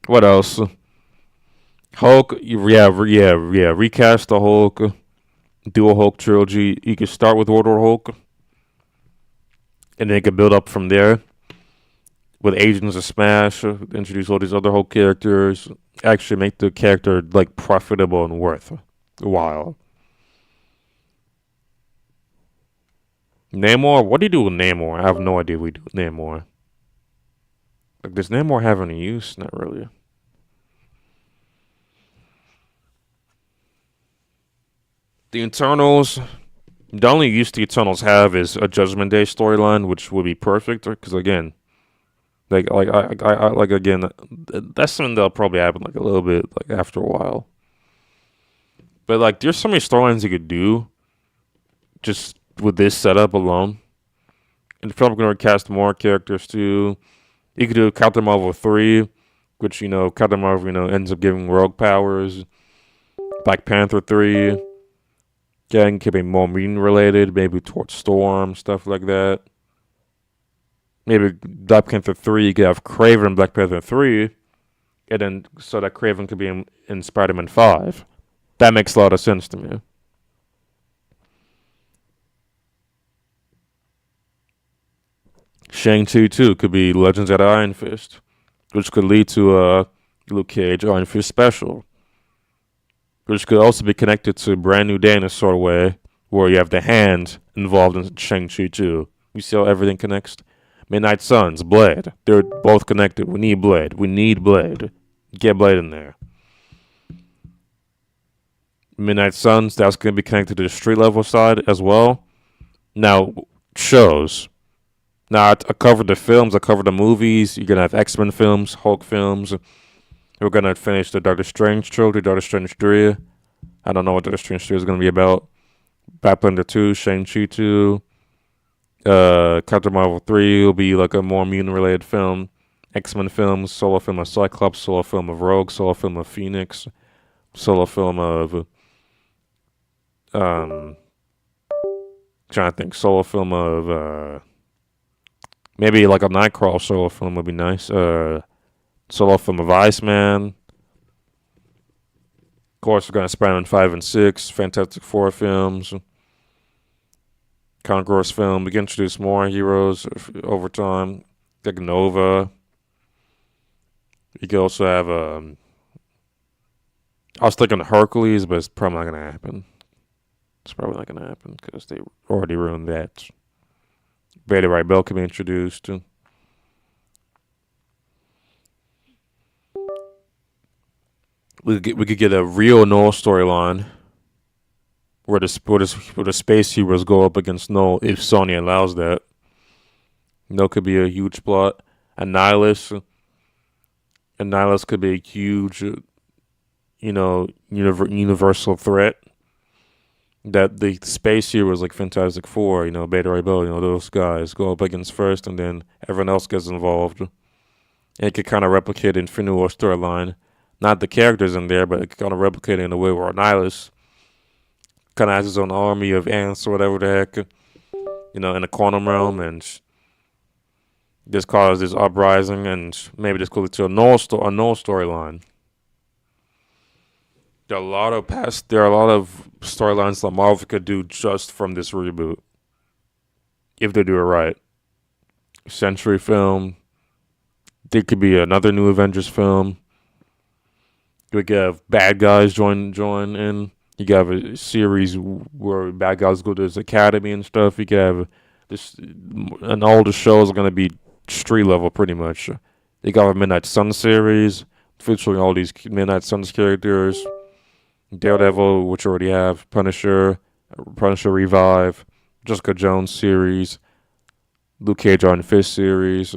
S1: else? Hulk, recast the Hulk, do a Hulk trilogy. You could start with World War Hulk, and then you could build up from there with Agents of Smash, introduce all these other Hulk characters, actually make the character like profitable and worth a while. Namor, what do you do with Namor? I have no idea what we do with Namor. Like, does Namor have any use? Not really. The Eternals, the only use the Eternals have is a Judgment Day storyline, which would be perfect. Because again, that's something that'll probably happen like a little bit like after a while. But like, there's so many storylines you could do just with this setup alone. And they're probably gonna recast more characters too. You could do Captain Marvel 3, which Captain Marvel ends up giving rogue powers. Black Panther 3. Again, could be more mutant related, maybe towards Storm, stuff like that. Maybe Black Panther 3, you could have Kraven in Black Panther 3, and then so that Kraven could be in Spider-Man 5. That makes a lot of sense to me. Shang-Chi 2 could be Legends of the Iron Fist, which could lead to a Luke Cage Iron Fist special. Which could also be connected to Brand New Day in a sort of way, where you have the Hand involved in Shang-Chi too. You see how everything connects? Midnight Suns, Blade. They're both connected. We need Blade. Get Blade in there. Midnight Suns, that's going to be connected to the street level side as well. Now Now I covered the films. I covered the movies. You're gonna have X-Men films, Hulk films. We're gonna finish the Doctor Strange trilogy, Doctor Strange 3. I don't know what Doctor Strange 3 is gonna be about. Black Panther 2, Shang-Chi 2. Captain Marvel 3 will be like a more mutant-related film. X-Men films, solo film of Cyclops, solo film of Rogue, solo film of Phoenix, solo film of trying to think, solo film of maybe like a Nightcrawler solo film would be nice. Solo film of Iceman. Of course, we're gonna Spider-Man 5 and 6, Fantastic Four films. Conqueror's film. We can introduce more heroes over time, like Nova. You could also have I was thinking Hercules, but it's probably not gonna happen. It's probably not gonna happen because they already ruined that. Beta Ray Bill can be introduced. We could get a real Noel storyline where the space heroes go up against Noel if Sony allows that. Noel could be a huge plot. Annihilus could be a huge, universal threat. That the space heroes like Fantastic Four, Beta Ray Bill, those guys go up against first, and then everyone else gets involved. And it could kind of replicate Infinity War storyline. Not the characters in there, but it could kind of replicate it in a way where Annihilus kind of has his own army of ants or whatever the heck, in the quantum realm, and this causes this uprising, and maybe this could lead to a Noel storyline. There are a lot of storylines that Marvel could do just from this reboot, if they do it right. Century film. There could be another new Avengers film. We could have bad guys join in. You could have a series where bad guys go to this academy and stuff. You could have this, and all the shows are gonna be street level pretty much. They got a Midnight Sun series featuring all these Midnight Suns characters. Daredevil, which you already have. Punisher Revive. Jessica Jones series. Luke Cage Iron Fist series.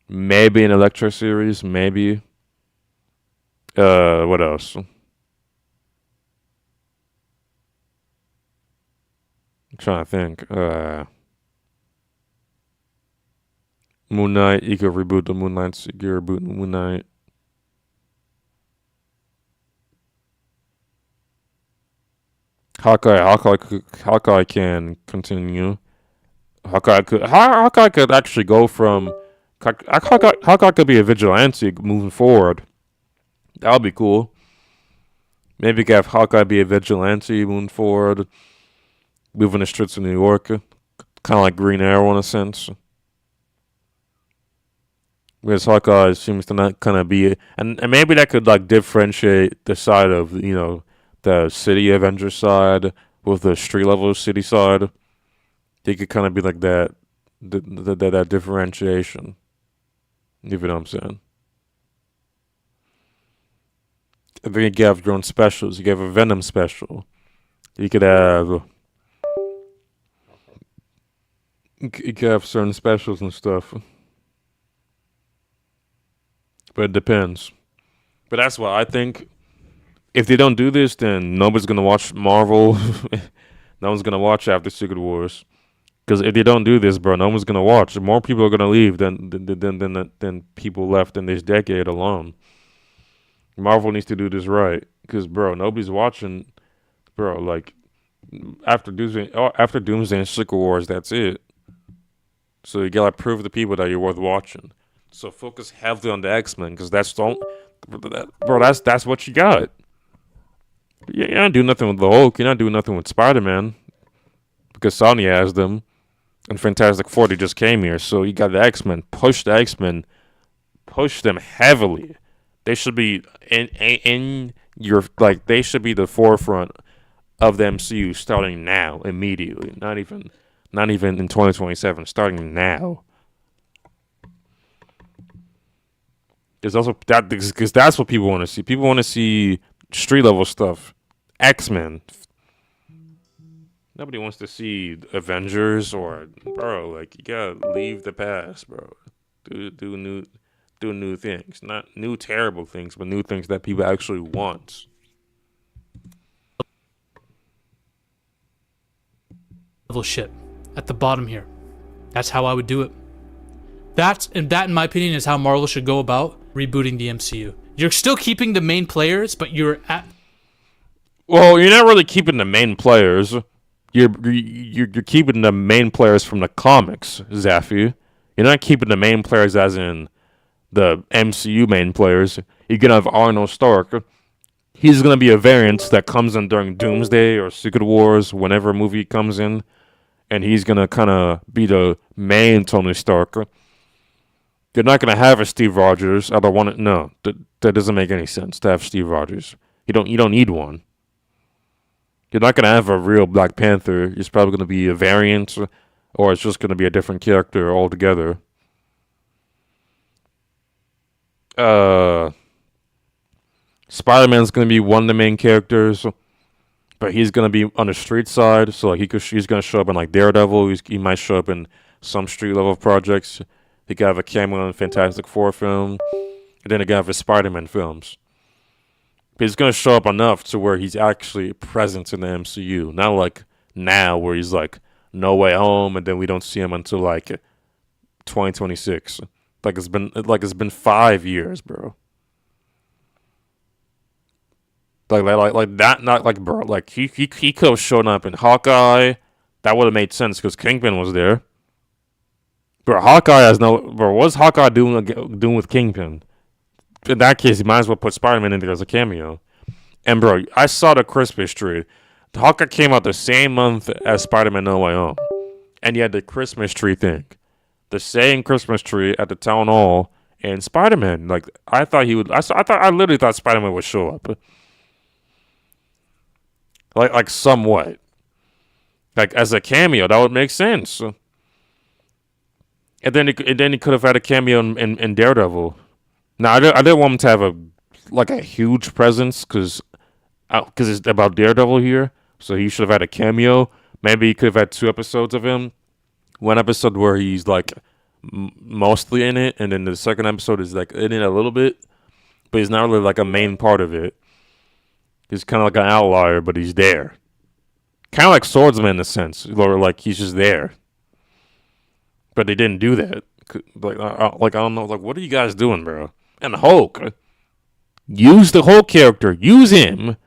S1: Maybe an Elektra series. Maybe. What else? I'm trying to think. Moon Knight. You could reboot the Moon Knight. You could reboot Moon Knight. Hawkeye can continue. Hawkeye could actually go from Hawkeye could be a vigilante moving forward. That would be cool. Maybe you could have Hawkeye be a vigilante moving forward, moving the streets of New York, kind of like Green Arrow in a sense. Because Hawkeye seems to not kind of be, and maybe that could like differentiate the side of the city Avengers side with the street level city side. They could kind of be like that differentiation. You know what I'm saying? I think you could have your own specials. You could have a Venom special. You could have certain specials and stuff. But it depends. But that's what I think. If they don't do this, then nobody's gonna watch Marvel. No one's gonna watch after Secret Wars. Because if they don't do this, bro, no one's gonna watch. More people are gonna leave than people left in this decade alone. Marvel needs to do this right. Because, bro, nobody's watching. Bro, like after Doomsday and Secret Wars, that's it. So you gotta prove to the people that you're worth watching. So focus heavily on the X-Men, because that's what you got. You're not doing nothing with the Hulk. You're not doing nothing with Spider-Man, because Sony has them. And Fantastic Four, they just came here. So you got the X-Men. Push the X-Men. Push them heavily. They should be in your, like, they should be the forefront of the MCU starting now, immediately. Not even in 2027. Starting now. There's also that, because that's what people want to see. People want to see street level stuff. X-Men. Nobody wants to see Avengers or bro. Like you gotta leave the past, bro. Do new things, not new terrible things, but new things that people actually want.
S5: Level shit at the bottom here. That's how I would do it. That, in my opinion, is how Marvel should go about rebooting the MCU. You're still keeping the main players, but you're at.
S1: Well, you're not really keeping the main players. You're keeping the main players from the comics, Zaffy. You're not keeping the main players as in the MCU main players. You're gonna have Arnold Stark. He's gonna be a variant that comes in during Doomsday or Secret Wars, whenever a movie comes in, and he's gonna kind of be the main Tony Stark. You're not gonna have a Steve Rogers. I don't want it. No, that doesn't make any sense to have Steve Rogers. You don't need one. You're not gonna have a real Black Panther. It's probably gonna be a variant, or it's just gonna be a different character altogether. Spider-Man's gonna be one of the main characters, but he's gonna be on the street side. So like he's gonna show up in like Daredevil. He might show up in some street level projects. He could have a cameo in Fantastic Four film, and then he could have his Spider-Man films. But he's gonna show up enough to where he's actually present in the MCU, not like now where he's like No Way Home, and then we don't see him until like 2026. Like it's been 5 years, bro. Like that, not like bro. Like he could have shown up in Hawkeye. That would have made sense because Kingpin was there. Bro, Hawkeye has no. Bro, what's Hawkeye doing with Kingpin? In that case, you might as well put Spider-Man in there as a cameo. And bro, I saw the Christmas tree. The Hawkeye came out the same month as Spider-Man No Way Home, and you had the Christmas tree thing, the same Christmas tree at the town hall, and Spider-Man. Like I thought he would. I literally thought Spider-Man would show up. Like somewhat. Like as a cameo, that would make sense. And then he could have had a cameo in Daredevil. Now I didn't want him to have a huge presence because it's about Daredevil here. So he should have had a cameo. Maybe he could have had 2 episodes of him. One episode where he's like mostly in it, and then the second episode is like in it a little bit, but he's not really like a main part of it. He's kind of like an outlier, but he's there. Kind of like Swordsman in a sense, or like he's just there. But they didn't do that. I don't know. Like, what are you guys doing, bro? And Hulk, use the Hulk character. Use him,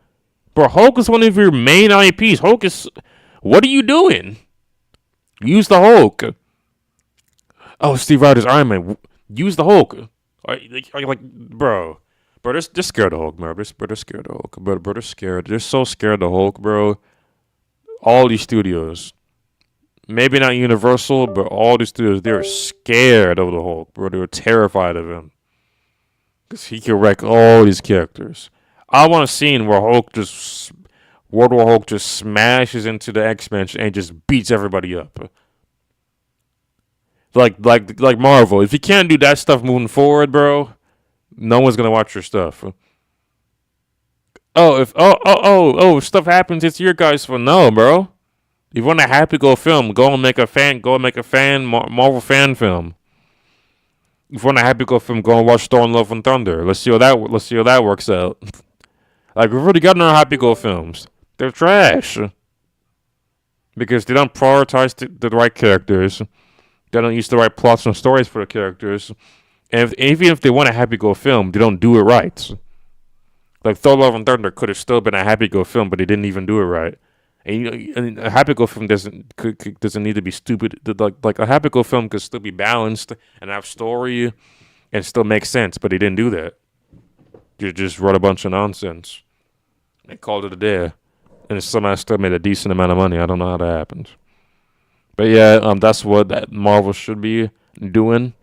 S1: bro. Hulk is one of your main IPs. Hulk is. What are you doing? Use the Hulk. Oh, Steve Rogers, Iron Man. Use the Hulk. Like, bro. Bro, they're scared of Hulk, bro. They're scared of Hulk. Bro, they're scared. They're so scared of Hulk, bro. All these studios. Maybe not Universal, but all these studios, they're scared of the Hulk, bro. They were terrified of him. Because he can wreck all these characters. I want a scene where World War Hulk just smashes into the X-Men and just beats everybody up. Like Marvel. If you can't do that stuff moving forward, bro, no one's gonna watch your stuff. If stuff happens, it's your guys' fault. No, bro. If you want a happy go film, go and make a Marvel fan film. If you want a happy go film, go and watch Thor: Love and Thunder. Let's see how that works out. Like we've already gotten our happy go films. They're trash. Because they don't prioritize the right characters. They don't use the right plots and stories for the characters. And even if they want a happy go film, they don't do it right. Like Thor: Love and Thunder could have still been a happy go film, but they didn't even do it right. And a happy go film doesn't need to be stupid. Like a happy go film could still be balanced and have story and still make sense, but they didn't do that. They just wrote a bunch of nonsense. They called it a day, and somehow still made a decent amount of money. I don't know how that happened. But yeah, that's what that Marvel should be doing.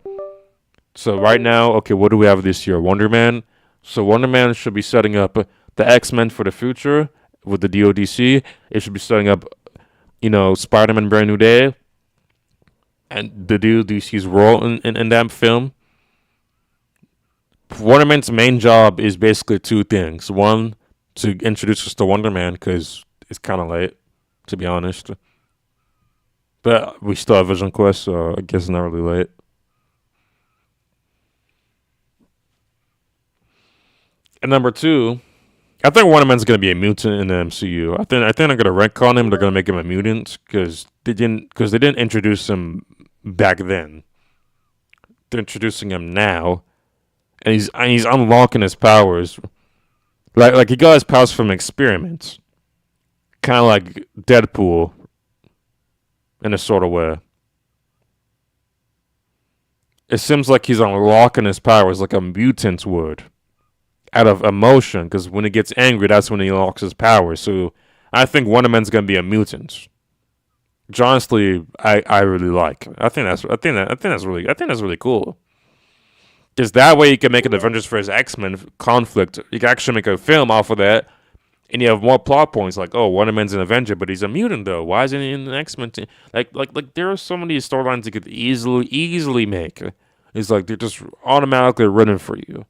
S1: So right now, okay, what do we have this year? Wonder Man. So Wonder Man should be setting up the X-Men for the future with the DODC. It should be setting up, Spider-Man Brand New Day and the DODC's role in that film. Wonder Man's main job is basically 2 things. One, to introduce us to Wonder Man because it's kind of late. to be honest. But we still have Vision Quest, so I guess it's not really late. And number 2, I think Wonder Man's gonna be a mutant in the MCU. I think they're gonna retcon him. They're gonna make him a mutant because they didn't introduce him back then. They're introducing him now, and he's unlocking his powers. Like he got his powers from experiments, kind of like Deadpool, in a sort of way. It seems like he's unlocking his powers like a mutant would, out of emotion. Because when he gets angry, that's when he unlocks his powers. So I think Wonder Man's gonna be a mutant. Which honestly, I really like. I think that's really cool. Because that way you can make an Avengers vs. X-Men conflict. You can actually make a film off of that, and you have more plot points. Like, oh, Wonder Man's an Avenger, but he's a mutant though. Why isn't he in the X-Men team? Like there are so many storylines you could easily make. It's like they're just automatically written for you.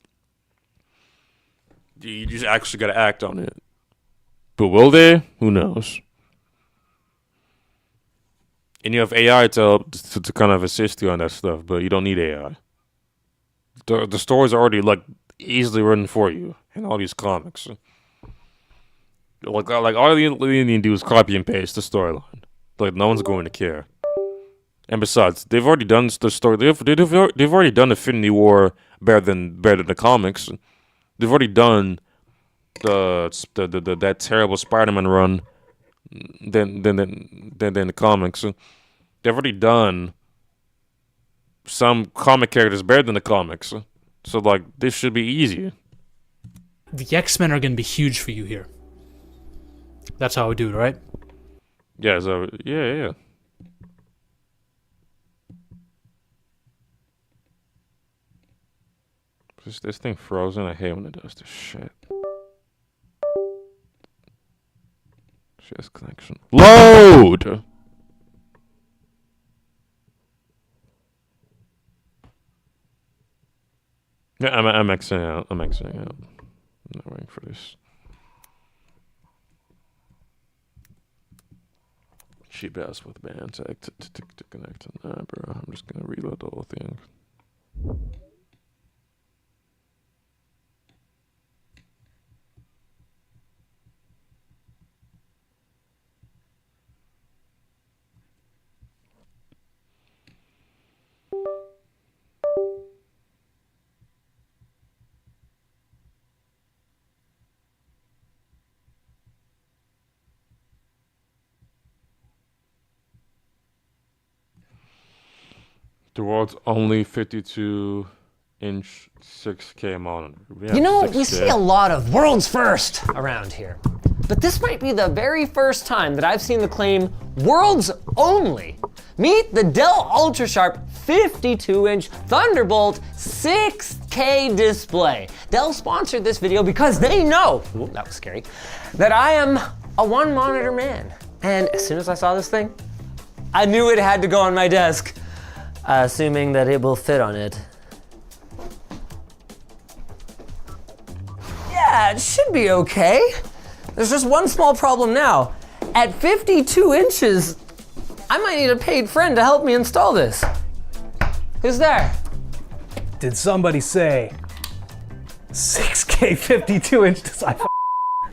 S1: You just actually got to act on it. But will they? Who knows? And you have AI to kind of assist you on that stuff, but you don't need AI. The stories are already like easily written for you in all these comics. Like all you need to do is copy and paste the storyline. Like no one's going to care. And besides, they've already done the story. They've already done Infinity War better than the comics. They've already done that terrible Spider-Man run. Than the comics. They've already done some comic characters better than the comics. So like this should be easy.
S5: The X-Men are going to be huge for you here. That's how I would do it, right?
S1: Yeah. So yeah. This thing frozen. I hate when it does this shit. Shares connection. Load! Yeah, I'm exiting out. I'm not waiting for this. Cheap ass with band tag to connect. Nah, bro. I'm just gonna reload the whole thing. The world's only 52-inch 6K monitor.
S6: You know, we see a lot of world's first around here. But this might be the very first time that I've seen the claim world's only. Meet the Dell UltraSharp 52-inch Thunderbolt 6K display. Dell sponsored this video because they know, ooh, that was scary, that I am a one monitor man. And as soon as I saw this thing, I knew it had to go on my desk. Assuming that it will fit on it. Yeah, it should be okay. There's just one small problem now. At 52 inches, I might need a paid friend to help me install this. Who's there?
S7: Did somebody say 6K 52-inch display?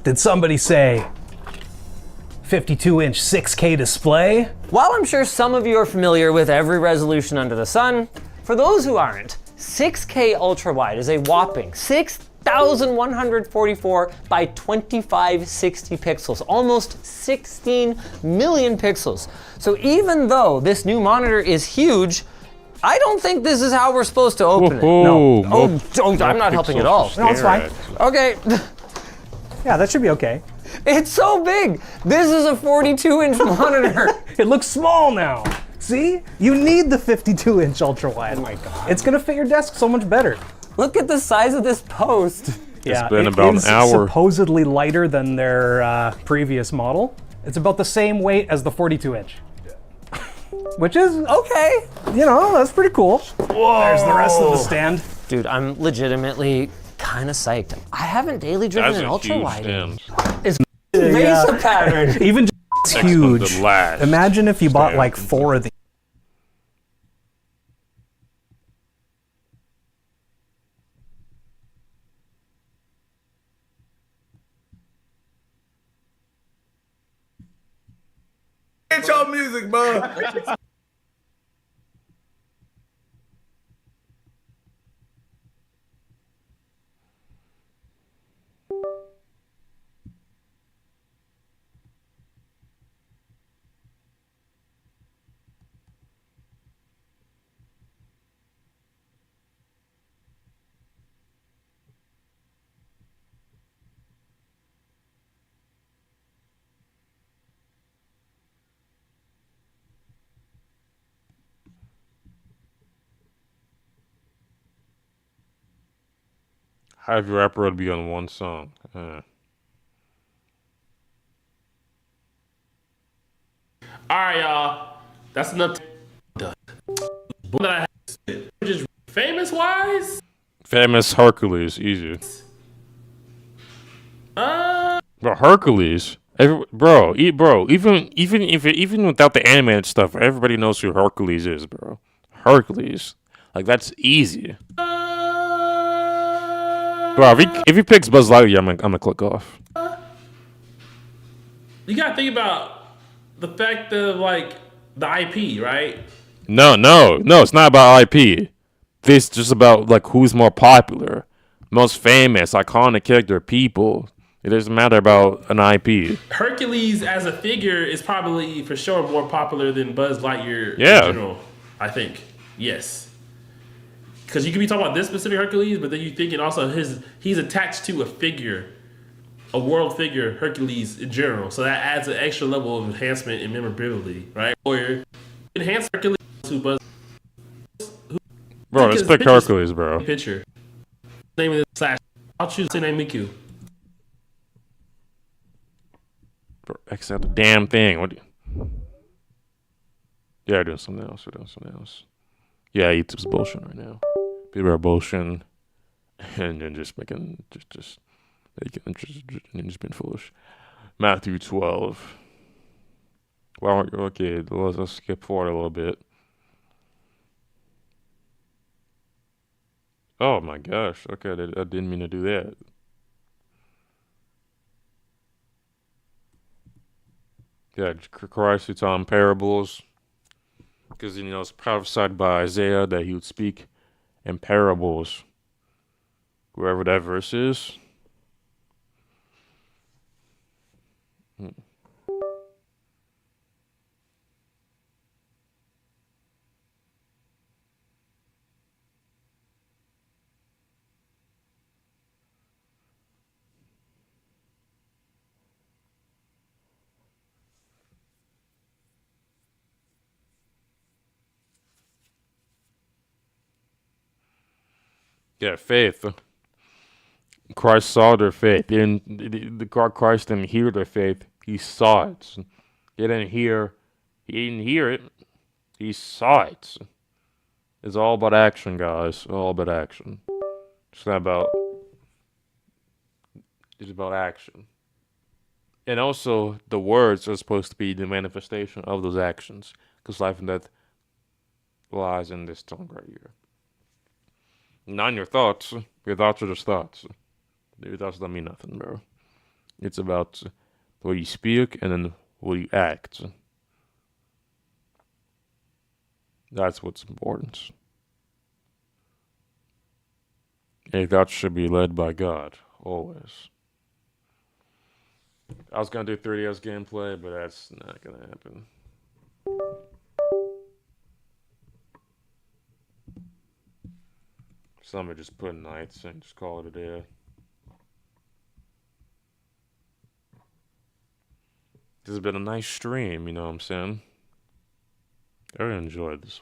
S7: Did somebody say 52-inch 6K display?
S6: While I'm sure some of you are familiar with every resolution under the sun, for those who aren't, 6K ultra wide is a whopping 6,144 by 2560 pixels, almost 16 million pixels. So even though this new monitor is huge, I don't think this is how we're supposed to open it.
S7: No.
S6: Oh, I'm not helping at all.
S7: No, it's fine.
S6: Okay.
S7: Yeah, that should be okay.
S6: It's so big. This is a 42-inch monitor.
S7: It looks small now. See? You need the 52-inch ultra wide.
S6: Oh my God.
S7: It's gonna fit your desk so much better.
S6: Look at the size of this post.
S7: Yeah,
S1: been
S7: it
S1: about
S7: is
S1: an hour.
S7: Supposedly lighter than their previous model. It's about the same weight as the 42-inch. Which is,
S6: Okay.
S7: you know, that's pretty cool. Whoa. There's the rest of the stand.
S6: Dude, I'm legitimately kind of psyched. I haven't daily driven
S1: That's
S6: an
S1: a
S6: ultra
S1: huge
S6: wide.
S1: stand.
S6: It's Mesa pattern.
S7: Even It's huge.
S1: The last
S7: Imagine if you bought
S1: stand.
S7: like 4 of these.
S8: Get your music, bud.
S1: Have your rapper be on one song.
S9: All right, y'all. That's enough. One that I have just famous wise.
S1: Famous Hercules, easy. Bro, Hercules. Even without the animated stuff, everybody knows who Hercules is, bro. Hercules, like that's easy. Bro, if he picks Buzz Lightyear, I'm gonna click off.
S9: You gotta think about the fact of like the IP, right?
S1: No, it's not about IP. This is just about like who's more popular, most famous, iconic character, people. It doesn't matter about an IP.
S9: Hercules as a figure is probably for sure more popular than Buzz Lightyear
S1: Yeah.
S9: in general. I think. Yes. Because you could be talking about this specific Hercules, but then you thinking also he's attached to a figure, a world figure, Hercules in general. So that adds an extra level of enhancement and memorability, right? Or enhance Hercules to Buzz.
S1: Bro, let's pick Hercules, bro.
S9: Picture. Name of this slash. I'll choose Senai Miku.
S1: Bro, X out the damn thing. What? Yeah, we're doing something else. Yeah, YouTube's bullshit right now. People are bullshitting and then just making just being foolish. Matthew 12. Well, okay, let's skip forward a little bit. Oh my gosh. Okay, I didn't mean to do that. Yeah, Christ who taught him parables. Because, it's prophesied by Isaiah that he would speak in parables. Wherever that verse is. Yeah, faith. Christ saw their faith. Christ didn't hear their faith. He saw it. He didn't hear it. He saw it. It's all about action, guys. All about action. It's not about. It's about action. And also, the words are supposed to be the manifestation of those actions. Because life and death lies in this tongue right here. Not in your thoughts. Your thoughts are just thoughts. Your thoughts don't mean nothing, bro. It's about the way you speak and then the way you act. That's what's important. And your thoughts should be led by God, always. I was going to do 3DS gameplay, but that's not going to happen. So I'm going to just put nights and just call it a day. This has been a nice stream, you know what I'm saying? I really enjoyed this one.